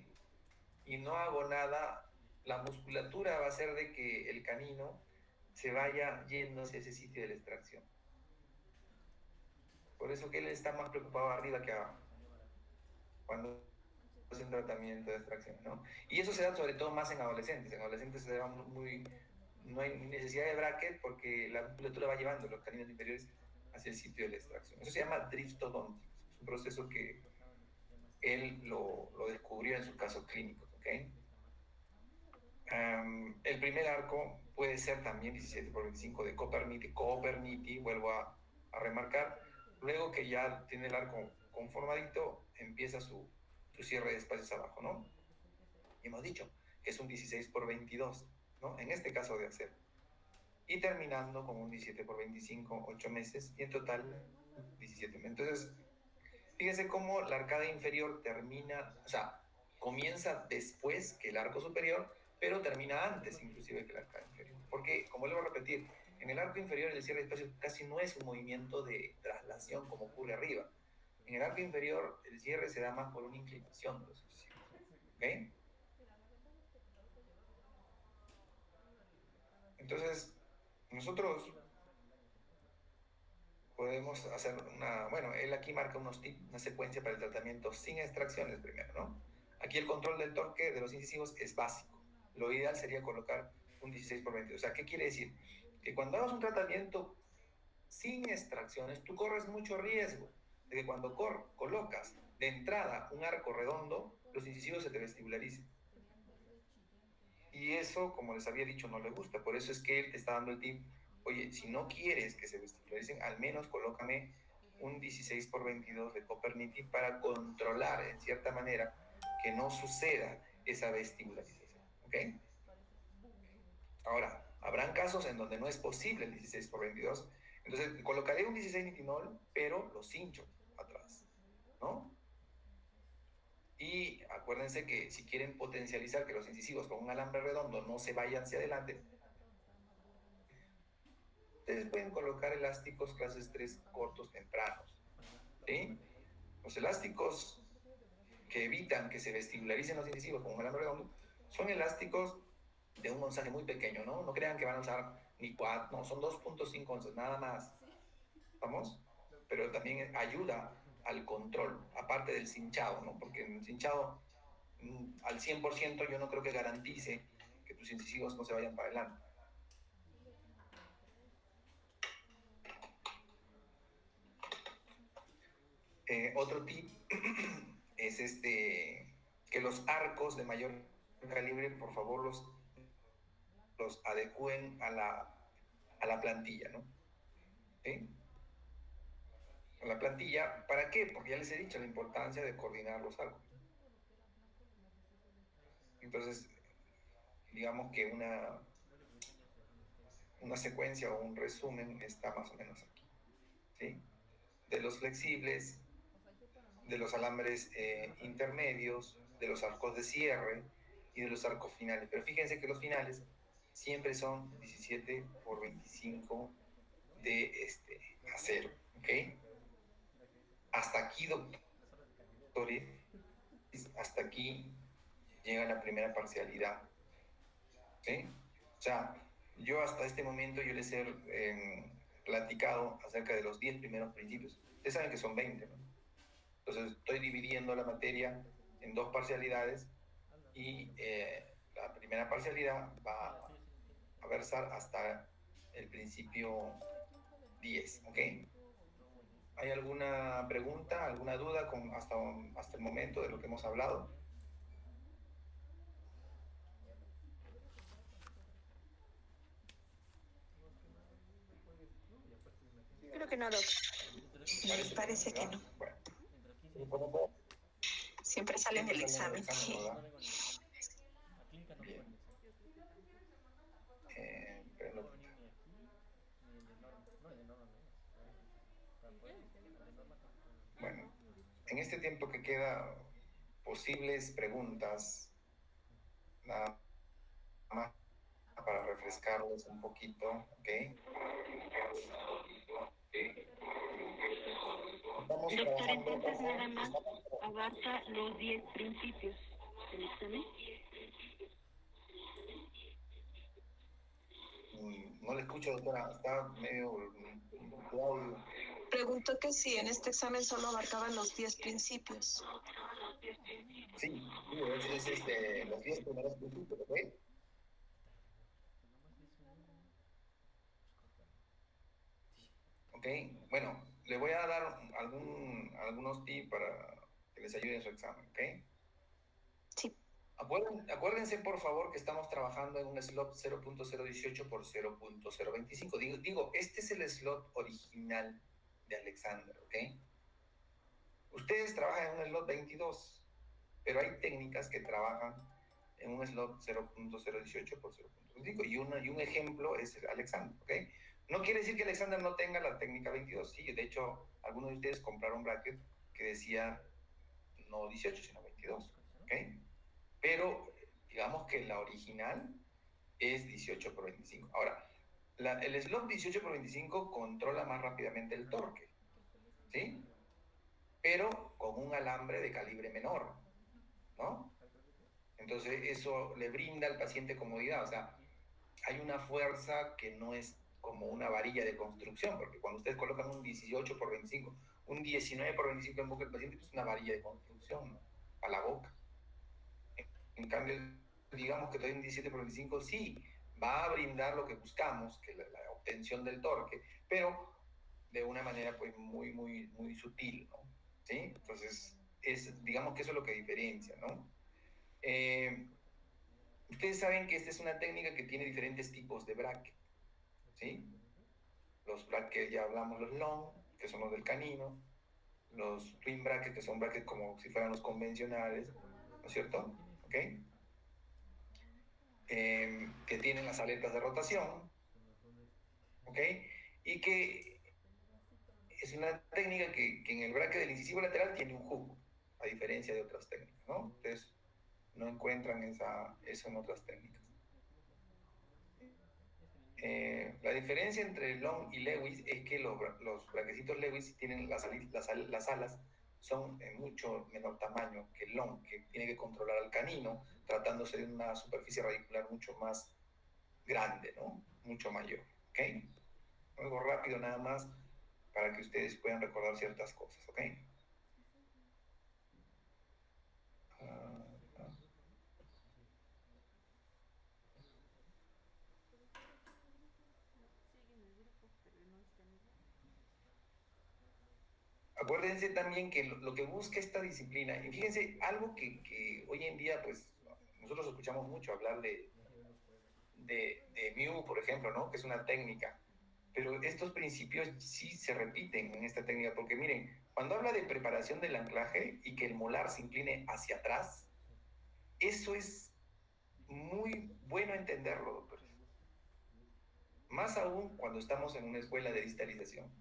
B: Y no hago nada, la musculatura va a hacer de que el canino se vaya yendo hacia ese sitio de la extracción. Por eso que él está más preocupado arriba que abajo, cuando hace un tratamiento de extracción, ¿no? Y eso se da sobre todo más en adolescentes. En adolescentes se da no hay necesidad de bracket porque la musculatura va llevando los caninos inferiores hacia el sitio de la extracción. Eso se llama driftodontics. Es un proceso que él lo descubrió en sus casos clínicos, ¿ok? El primer arco puede ser también 17 por 25 de Copernici, vuelvo a remarcar. Luego que ya tiene el arco conformadito, empieza su cierre de espacios abajo, ¿no? Y hemos dicho que es un 16 por 22, ¿no? En este caso de acero. Y terminando con un 17 por 25, 8 meses, y en total 17 meses. Entonces, fíjense cómo la arcada inferior termina, o sea, comienza después que el arco superior, pero termina antes inclusive que la arcada inferior. Porque, como le voy a repetir, en el arco inferior el cierre de espacio casi no es un movimiento de traslación como ocurre arriba. En el arco inferior el cierre se da más por una inclinación de los sucesivos. ¿Ok? Entonces, nosotros podemos hacer bueno, él aquí marca unos tips, una secuencia para el tratamiento sin extracciones primero, ¿no? Aquí el control del torque de los incisivos es básico. Lo ideal sería colocar un 16x22. O sea, ¿qué quiere decir? Que cuando hagas un tratamiento sin extracciones, tú corres mucho riesgo de que cuando colocas de entrada un arco redondo, los incisivos se te vestibularicen. Y eso, como les había dicho, no le gusta. Por eso es que él te está dando el tip, oye, si no quieres que se vestibularicen, al menos colócame un 16x22 de Copernitin para controlar, en cierta manera, que no suceda esa vestibularización. ¿Ok? Ahora, habrán casos en donde no es posible el 16x22. Entonces, colocaré un 16 nitinol, pero lo cincho atrás, ¿no? Y acuérdense que si quieren potencializar que los incisivos con un alambre redondo no se vayan hacia adelante, ustedes pueden colocar elásticos clases 3 cortos tempranos, ¿sí? Los elásticos que evitan que se vestibularicen los incisivos con un alambre redondo son elásticos de un onzaje muy pequeño, ¿no? No crean que van a usar ni 4, no, son 2.5 onzas, nada más. ¿Vamos? Pero también ayuda al control, aparte del cinchado, ¿no? Porque en el cinchado al 100% yo no creo que garantice que tus incisivos no se vayan para adelante. Otro tip es que los arcos de mayor calibre, por favor, los adecúen a la plantilla, ¿no? ¿Sí? A la plantilla, ¿para qué? Porque ya les he dicho la importancia de coordinar los arcos. Entonces, digamos que una secuencia o un resumen está más o menos aquí, ¿sí? De los flexibles, de los alambres intermedios, de los arcos de cierre y de los arcos finales. Pero fíjense que los finales siempre son 17x25 de acero, ¿ok? Hasta aquí, doctores, hasta aquí llega la primera parcialidad, ¿sí? O sea, yo hasta este momento yo les he platicado acerca de los 10 primeros principios. Ustedes saben que son 20, ¿no? Entonces estoy dividiendo la materia en dos parcialidades y la primera parcialidad va a versar hasta el principio 10, ¿ok? ¿Hay alguna pregunta, alguna duda hasta el momento de lo que hemos hablado?
C: Creo que no, Doc.
A: Parece que no.
B: Bueno.
A: Siempre sale en el examen.
B: Bien. Bueno, en este tiempo que queda, posibles preguntas, nada más para refrescarlos un poquito, ¿ok?
D: Doctor, entonces nada más abarca los 10 principios del examen.
B: No le escucho, doctora, está medio audio.
A: Pregunto que si en este examen solo abarcaban los 10 principios.
B: Sí, es los 10 primeros principios, ¿ok? Ok, bueno, le voy a dar algunos tips para que les ayuden en su examen, ¿ok?
A: Sí.
B: Acuérdense, por favor, que estamos trabajando en un slot 0.018 por 0.025. Digo, este es el slot original de Alexander, ¿ok? Ustedes trabajan en un slot 22, pero hay técnicas que trabajan en un slot 0.018 por 0.25 y un ejemplo es Alexander, ¿ok? No quiere decir que Alexander no tenga la técnica 22, sí, de hecho, algunos de ustedes compraron bracket que decía no 18, sino 22, ¿ok? Pero digamos que la original es 18 por 25. Ahora, el slot 18 por 25 controla más rápidamente el torque, ¿sí? Pero con un alambre de calibre menor, ¿no? Entonces eso le brinda al paciente comodidad, o sea, hay una fuerza que no es como una varilla de construcción, porque cuando ustedes colocan un 18 por 25, un 19 por 25 en boca del paciente, pues es una varilla de construcción, ¿no? A la boca. En cambio, digamos que todavía un 17 por 25 sí va a brindar lo que buscamos, que es la obtención del torque, pero de una manera pues muy sutil, ¿no? ¿Sí? Entonces, digamos que eso es lo que diferencia, ¿no? Ustedes saben que esta es una técnica que tiene diferentes tipos de bracket, ¿sí? Los brackets, ya hablamos, los long, que son los del canino, los twin brackets, que son brackets como si fueran los convencionales, ¿no es cierto? ¿Ok? Que tienen las aletas de rotación, ¿ok? Y que es una técnica que en el bracket del incisivo lateral tiene un hook, a diferencia de otras técnicas, ¿no? Ustedes no encuentran eso en otras técnicas. La diferencia entre Long y Lewis es que los braquecitos Lewis tienen las alas son en mucho menor tamaño que el Long, que tiene que controlar al canino, tratándose de una superficie radicular mucho más grande, ¿no? Mucho mayor, ¿ok? Algo rápido nada más para que ustedes puedan recordar ciertas cosas, ¿ok? Acuérdense también que lo que busca esta disciplina, y fíjense, algo que hoy en día, pues, nosotros escuchamos mucho hablar de Mew, por ejemplo, ¿no? Que es una técnica, pero estos principios sí se repiten en esta técnica, porque miren, cuando habla de preparación del anclaje y que el molar se incline hacia atrás, eso es muy bueno entenderlo, doctores. Más aún cuando estamos en una escuela de distalización,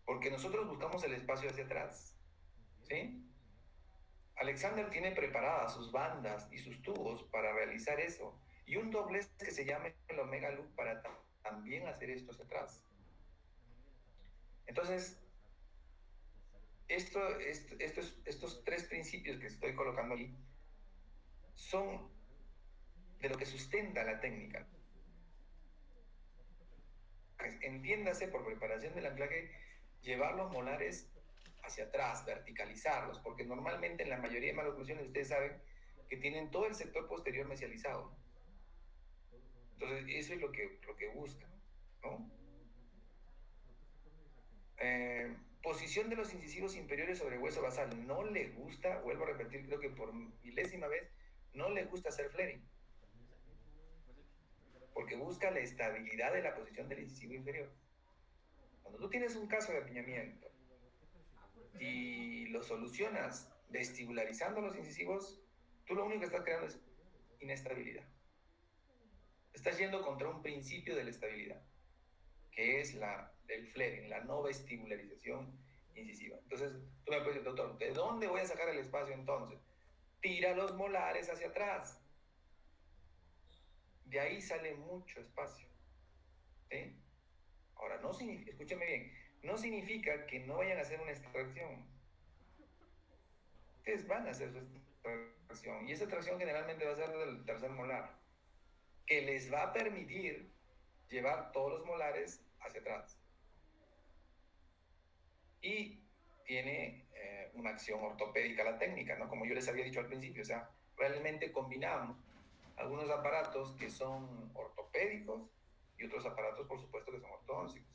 B: porque nosotros buscamos el espacio hacia atrás, ¿sí? Alexander tiene preparadas sus bandas y sus tubos para realizar eso, y un doblez que se llama el Omega Loop para también hacer esto hacia atrás. Entonces, estos tres principios que estoy colocando aquí son de lo que sustenta la técnica. Entiéndase por preparación del anclaje, llevar los molares hacia atrás, verticalizarlos, porque normalmente en la mayoría de maloclusiones ustedes saben que tienen todo el sector posterior mesializado. Entonces, eso es lo que buscan, ¿no? Posición de los incisivos inferiores sobre el hueso basal. No le gusta, vuelvo a repetir, creo que por milésima vez, no le gusta hacer flaring, porque busca la estabilidad de la posición del incisivo inferior. Cuando tú tienes un caso de apiñamiento y lo solucionas vestibularizando los incisivos, tú lo único que estás creando es inestabilidad. Estás yendo contra un principio de la estabilidad, que es el flaring, la no vestibularización incisiva. Entonces, tú me puedes decir, doctor, ¿de dónde voy a sacar el espacio entonces? Tira los molares hacia atrás. De ahí sale mucho espacio. ¿Sí? Ahora, no significa, escúchame bien, no significa que no vayan a hacer una extracción. Ustedes van a hacer su extracción, y esa extracción generalmente va a ser del tercer molar, que les va a permitir llevar todos los molares hacia atrás. Y tiene una acción ortopédica la técnica, ¿no? Como yo les había dicho al principio, o sea, realmente combinamos algunos aparatos que son ortopédicos y otros aparatos, por supuesto, que son ortodónticos.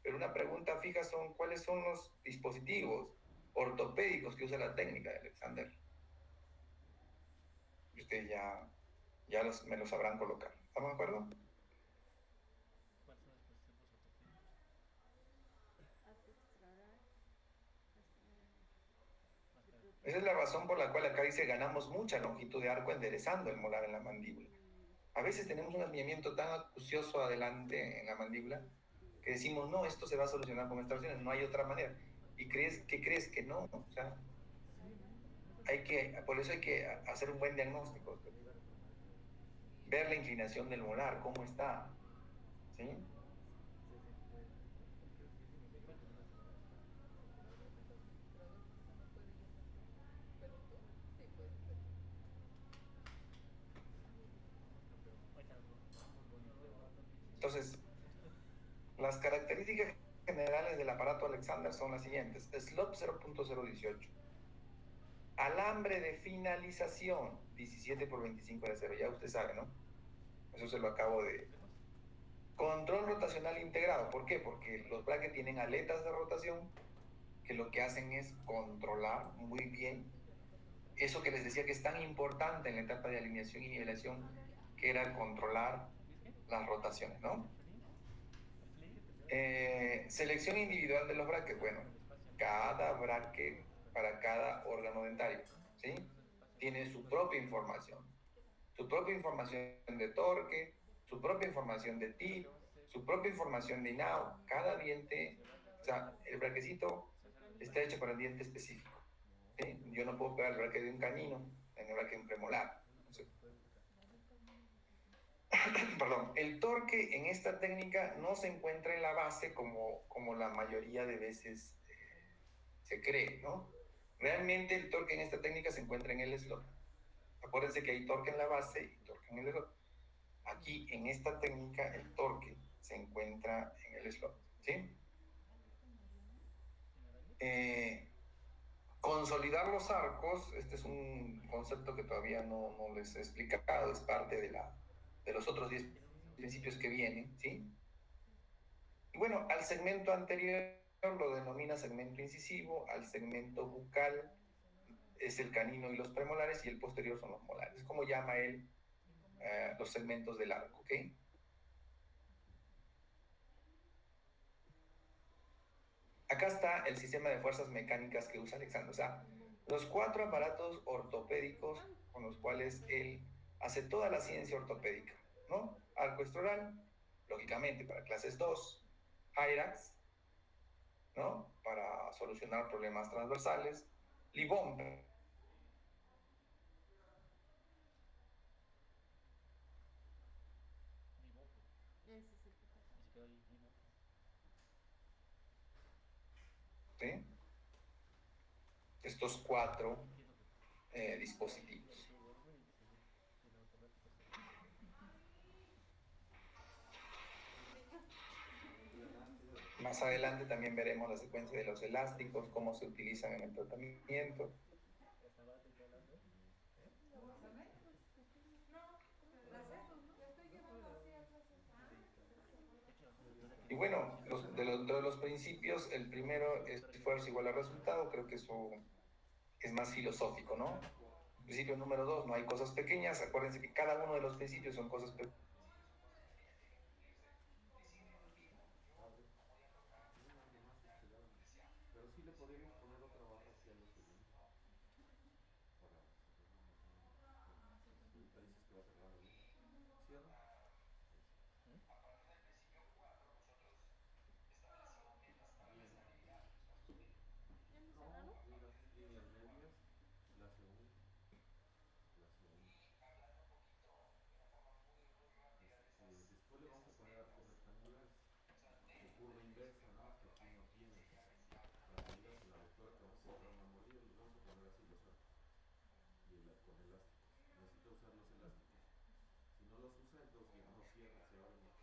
B: Pero una pregunta fija son, ¿cuáles son los dispositivos ortopédicos que usa la técnica de Alexander? Y ustedes ya me los sabrán colocar. ¿Estamos de acuerdo? Esa es la razón por la cual acá dice ganamos mucha longitud de arco enderezando el molar en la mandíbula. A veces tenemos un apiñamiento tan acucioso adelante en la mandíbula que decimos, no, esto se va a solucionar con extracciones, no hay otra manera. ¿Y crees que no? O sea, por eso hay que hacer un buen diagnóstico. Ver la inclinación del molar, cómo está. ¿Sí? Entonces, las características generales del aparato Alexander son las siguientes. Slot 0.018. Alambre de finalización, 17 por 25 de acero, ya usted sabe, ¿no? Eso se lo acabo de... Control rotacional integrado, ¿por qué? Porque los brackets tienen aletas de rotación que lo que hacen es controlar muy bien eso que les decía que es tan importante en la etapa de alineación y nivelación, que era controlar las rotaciones, ¿no? Selección individual de los brackets. Bueno, cada bracket para cada órgano dentario, ¿sí? Tiene su propia información de torque, su propia información de tip, su propia información de INAO. Cada diente, o sea, el braquecito está hecho para un diente específico, ¿sí? Yo no puedo pegar el bracket de un canino en el bracket de un premolar. Perdón, el torque en esta técnica no se encuentra en la base como la mayoría de veces se cree, ¿no? Realmente el torque en esta técnica se encuentra en el slot. Acuérdense que hay torque en la base y torque en el slot. Aquí en esta técnica el torque se encuentra en el slot, ¿sí? Consolidar los arcos, este es un concepto que todavía no les he explicado, es parte de los otros 10 principios que vienen, ¿sí? Y bueno, al segmento anterior lo denomina segmento incisivo, al segmento bucal es el canino y los premolares, y el posterior son los molares. Es como llama él los segmentos del arco, ¿ok? Acá está el sistema de fuerzas mecánicas que usa Alexander, o sea, los 4 aparatos ortopédicos con los cuales él hace toda la ciencia ortopédica, ¿no? Arco estroral, lógicamente para clases 2, Hyrax, ¿no? Para solucionar problemas transversales, Libón. ¿Sí? Estos 4 dispositivos. Más adelante también veremos la secuencia de los elásticos, cómo se utilizan en el tratamiento. Y bueno, de los principios, el primero es esfuerzo igual a resultado. Creo que eso es más filosófico, ¿no? Principio número 2, no hay cosas pequeñas. Acuérdense que cada uno de los principios son cosas pequeñas.
E: Pero sí le podríamos poner otra barra aquí a los segundos para cerrar la mano. Ahorita dices que va a cerrar la luz. Cierra. No, en las líneas medias, clase 1, clase 1. Después le vamos a poner arcos rectangulares de curva inversa, nada más que aquí no tienen. Para que digas en la lectura que vamos a cerrar una mordida, los vamos a poner así los arcos. Con elásticos. Necesita usar los elásticos. Si no los usa, entonces ya no cierra, se abre mucho.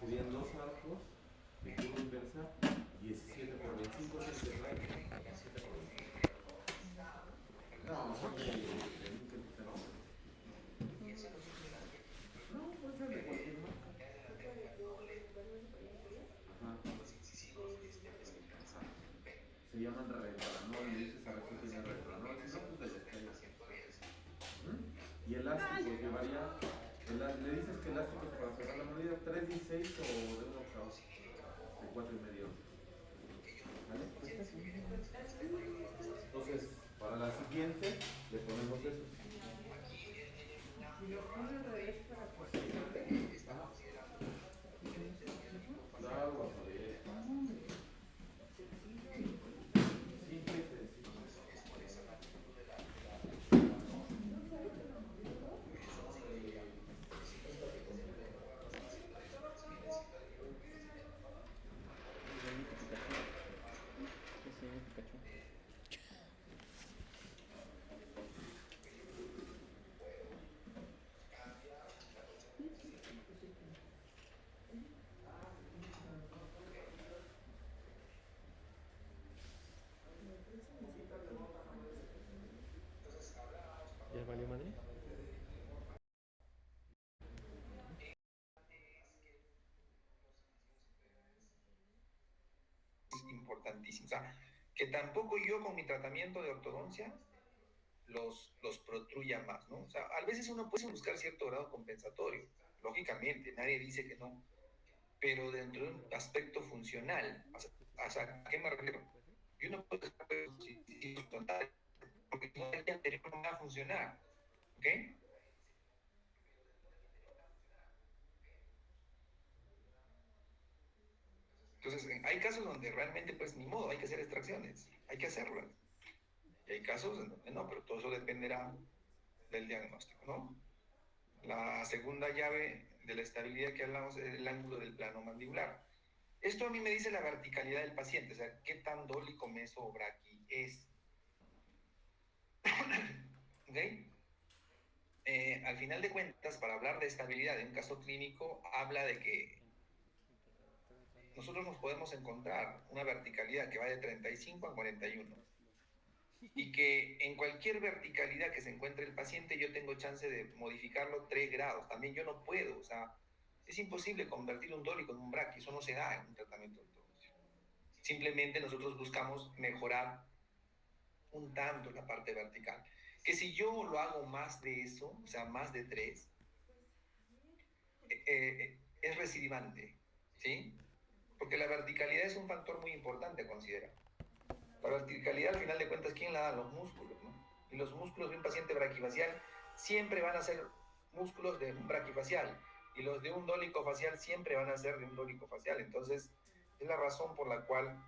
E: Serían 2 arcos de curva inversa, 17 por 25, ¿es el cerrar? 17 por 25. No, mejor que no. No, puede ser de cualquier marca. Ajá. Se llaman retranol, le dices a ver si tiene retranol, si no, pues de los que hay. Y elásticos llevaría, le dices que elásticos para cerrar la mordida, 3/16 o de 1 octavo, de 4,5 onzas. ¿Vale? Entonces, para la siguiente, le ponemos esos. Si los pone al revés para que se cierre. Claro, al revés. Simple y sencillo.
B: importantísimo. O sea, que tampoco yo con mi tratamiento de ortodoncia los protruya más, ¿no? O sea, a veces uno puede buscar cierto grado compensatorio, lógicamente, nadie dice que no, pero dentro de un aspecto funcional. O sea, ¿a qué me refiero? Yo no puedo dejar de los incisivos frontales, porque no el día anterior no va a funcionar, ¿ok? Entonces, hay casos donde realmente, pues, ni modo, hay que hacer extracciones, hay que hacerlas. Y hay casos en donde no, pero todo eso dependerá del diagnóstico, ¿no? La segunda llave de la estabilidad que hablamos es el ángulo del plano mandibular. Esto a mí me dice la verticalidad del paciente, o sea, qué tan dólico meso o braqui es. ¿Ok? Al final de cuentas, para hablar de estabilidad en un caso clínico, habla de que nosotros nos podemos encontrar una verticalidad que va de 35 a 41 y que en cualquier verticalidad que se encuentre el paciente yo tengo chance de modificarlo 3 grados. También yo no puedo, o sea, es imposible convertir un dólico en un braqui, eso no se da en un tratamiento de ortodoncia. Simplemente nosotros buscamos mejorar un tanto la parte vertical. Que si yo lo hago más de eso, o sea, más de 3, es recidivante, ¿sí? Porque la verticalidad es un factor muy importante a considerar. La verticalidad, al final de cuentas, ¿quién la da? Los músculos, ¿no? Y los músculos de un paciente braquifacial siempre van a ser músculos de un braquifacial, y los de un dólico facial siempre van a ser de un dólico facial. Entonces, es la razón por la cual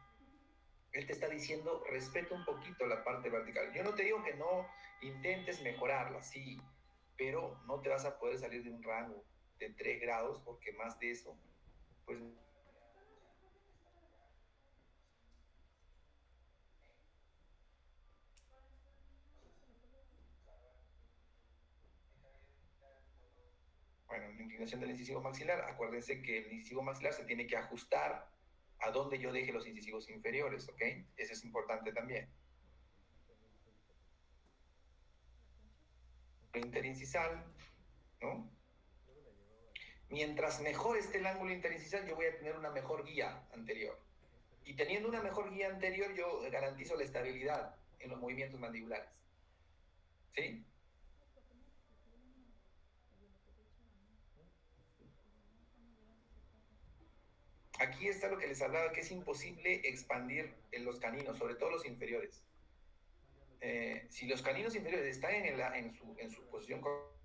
B: él te está diciendo, respeta un poquito la parte vertical. Yo no te digo que no intentes mejorarla, sí, pero no te vas a poder salir de un rango de 3 grados, porque más de eso, pues... Bueno, la inclinación del incisivo maxilar, acuérdense que el incisivo maxilar se tiene que ajustar a donde yo deje los incisivos inferiores, ¿ok? Eso es importante también. Interincisal, ¿no? Mientras mejor esté el ángulo interincisal, yo voy a tener una mejor guía anterior. Y teniendo una mejor guía anterior, yo garantizo la estabilidad en los movimientos mandibulares. ¿Sí? Aquí está lo que les hablaba, que es imposible expandir en los caninos, sobre todo los inferiores. Si los caninos inferiores están en su posición correcta,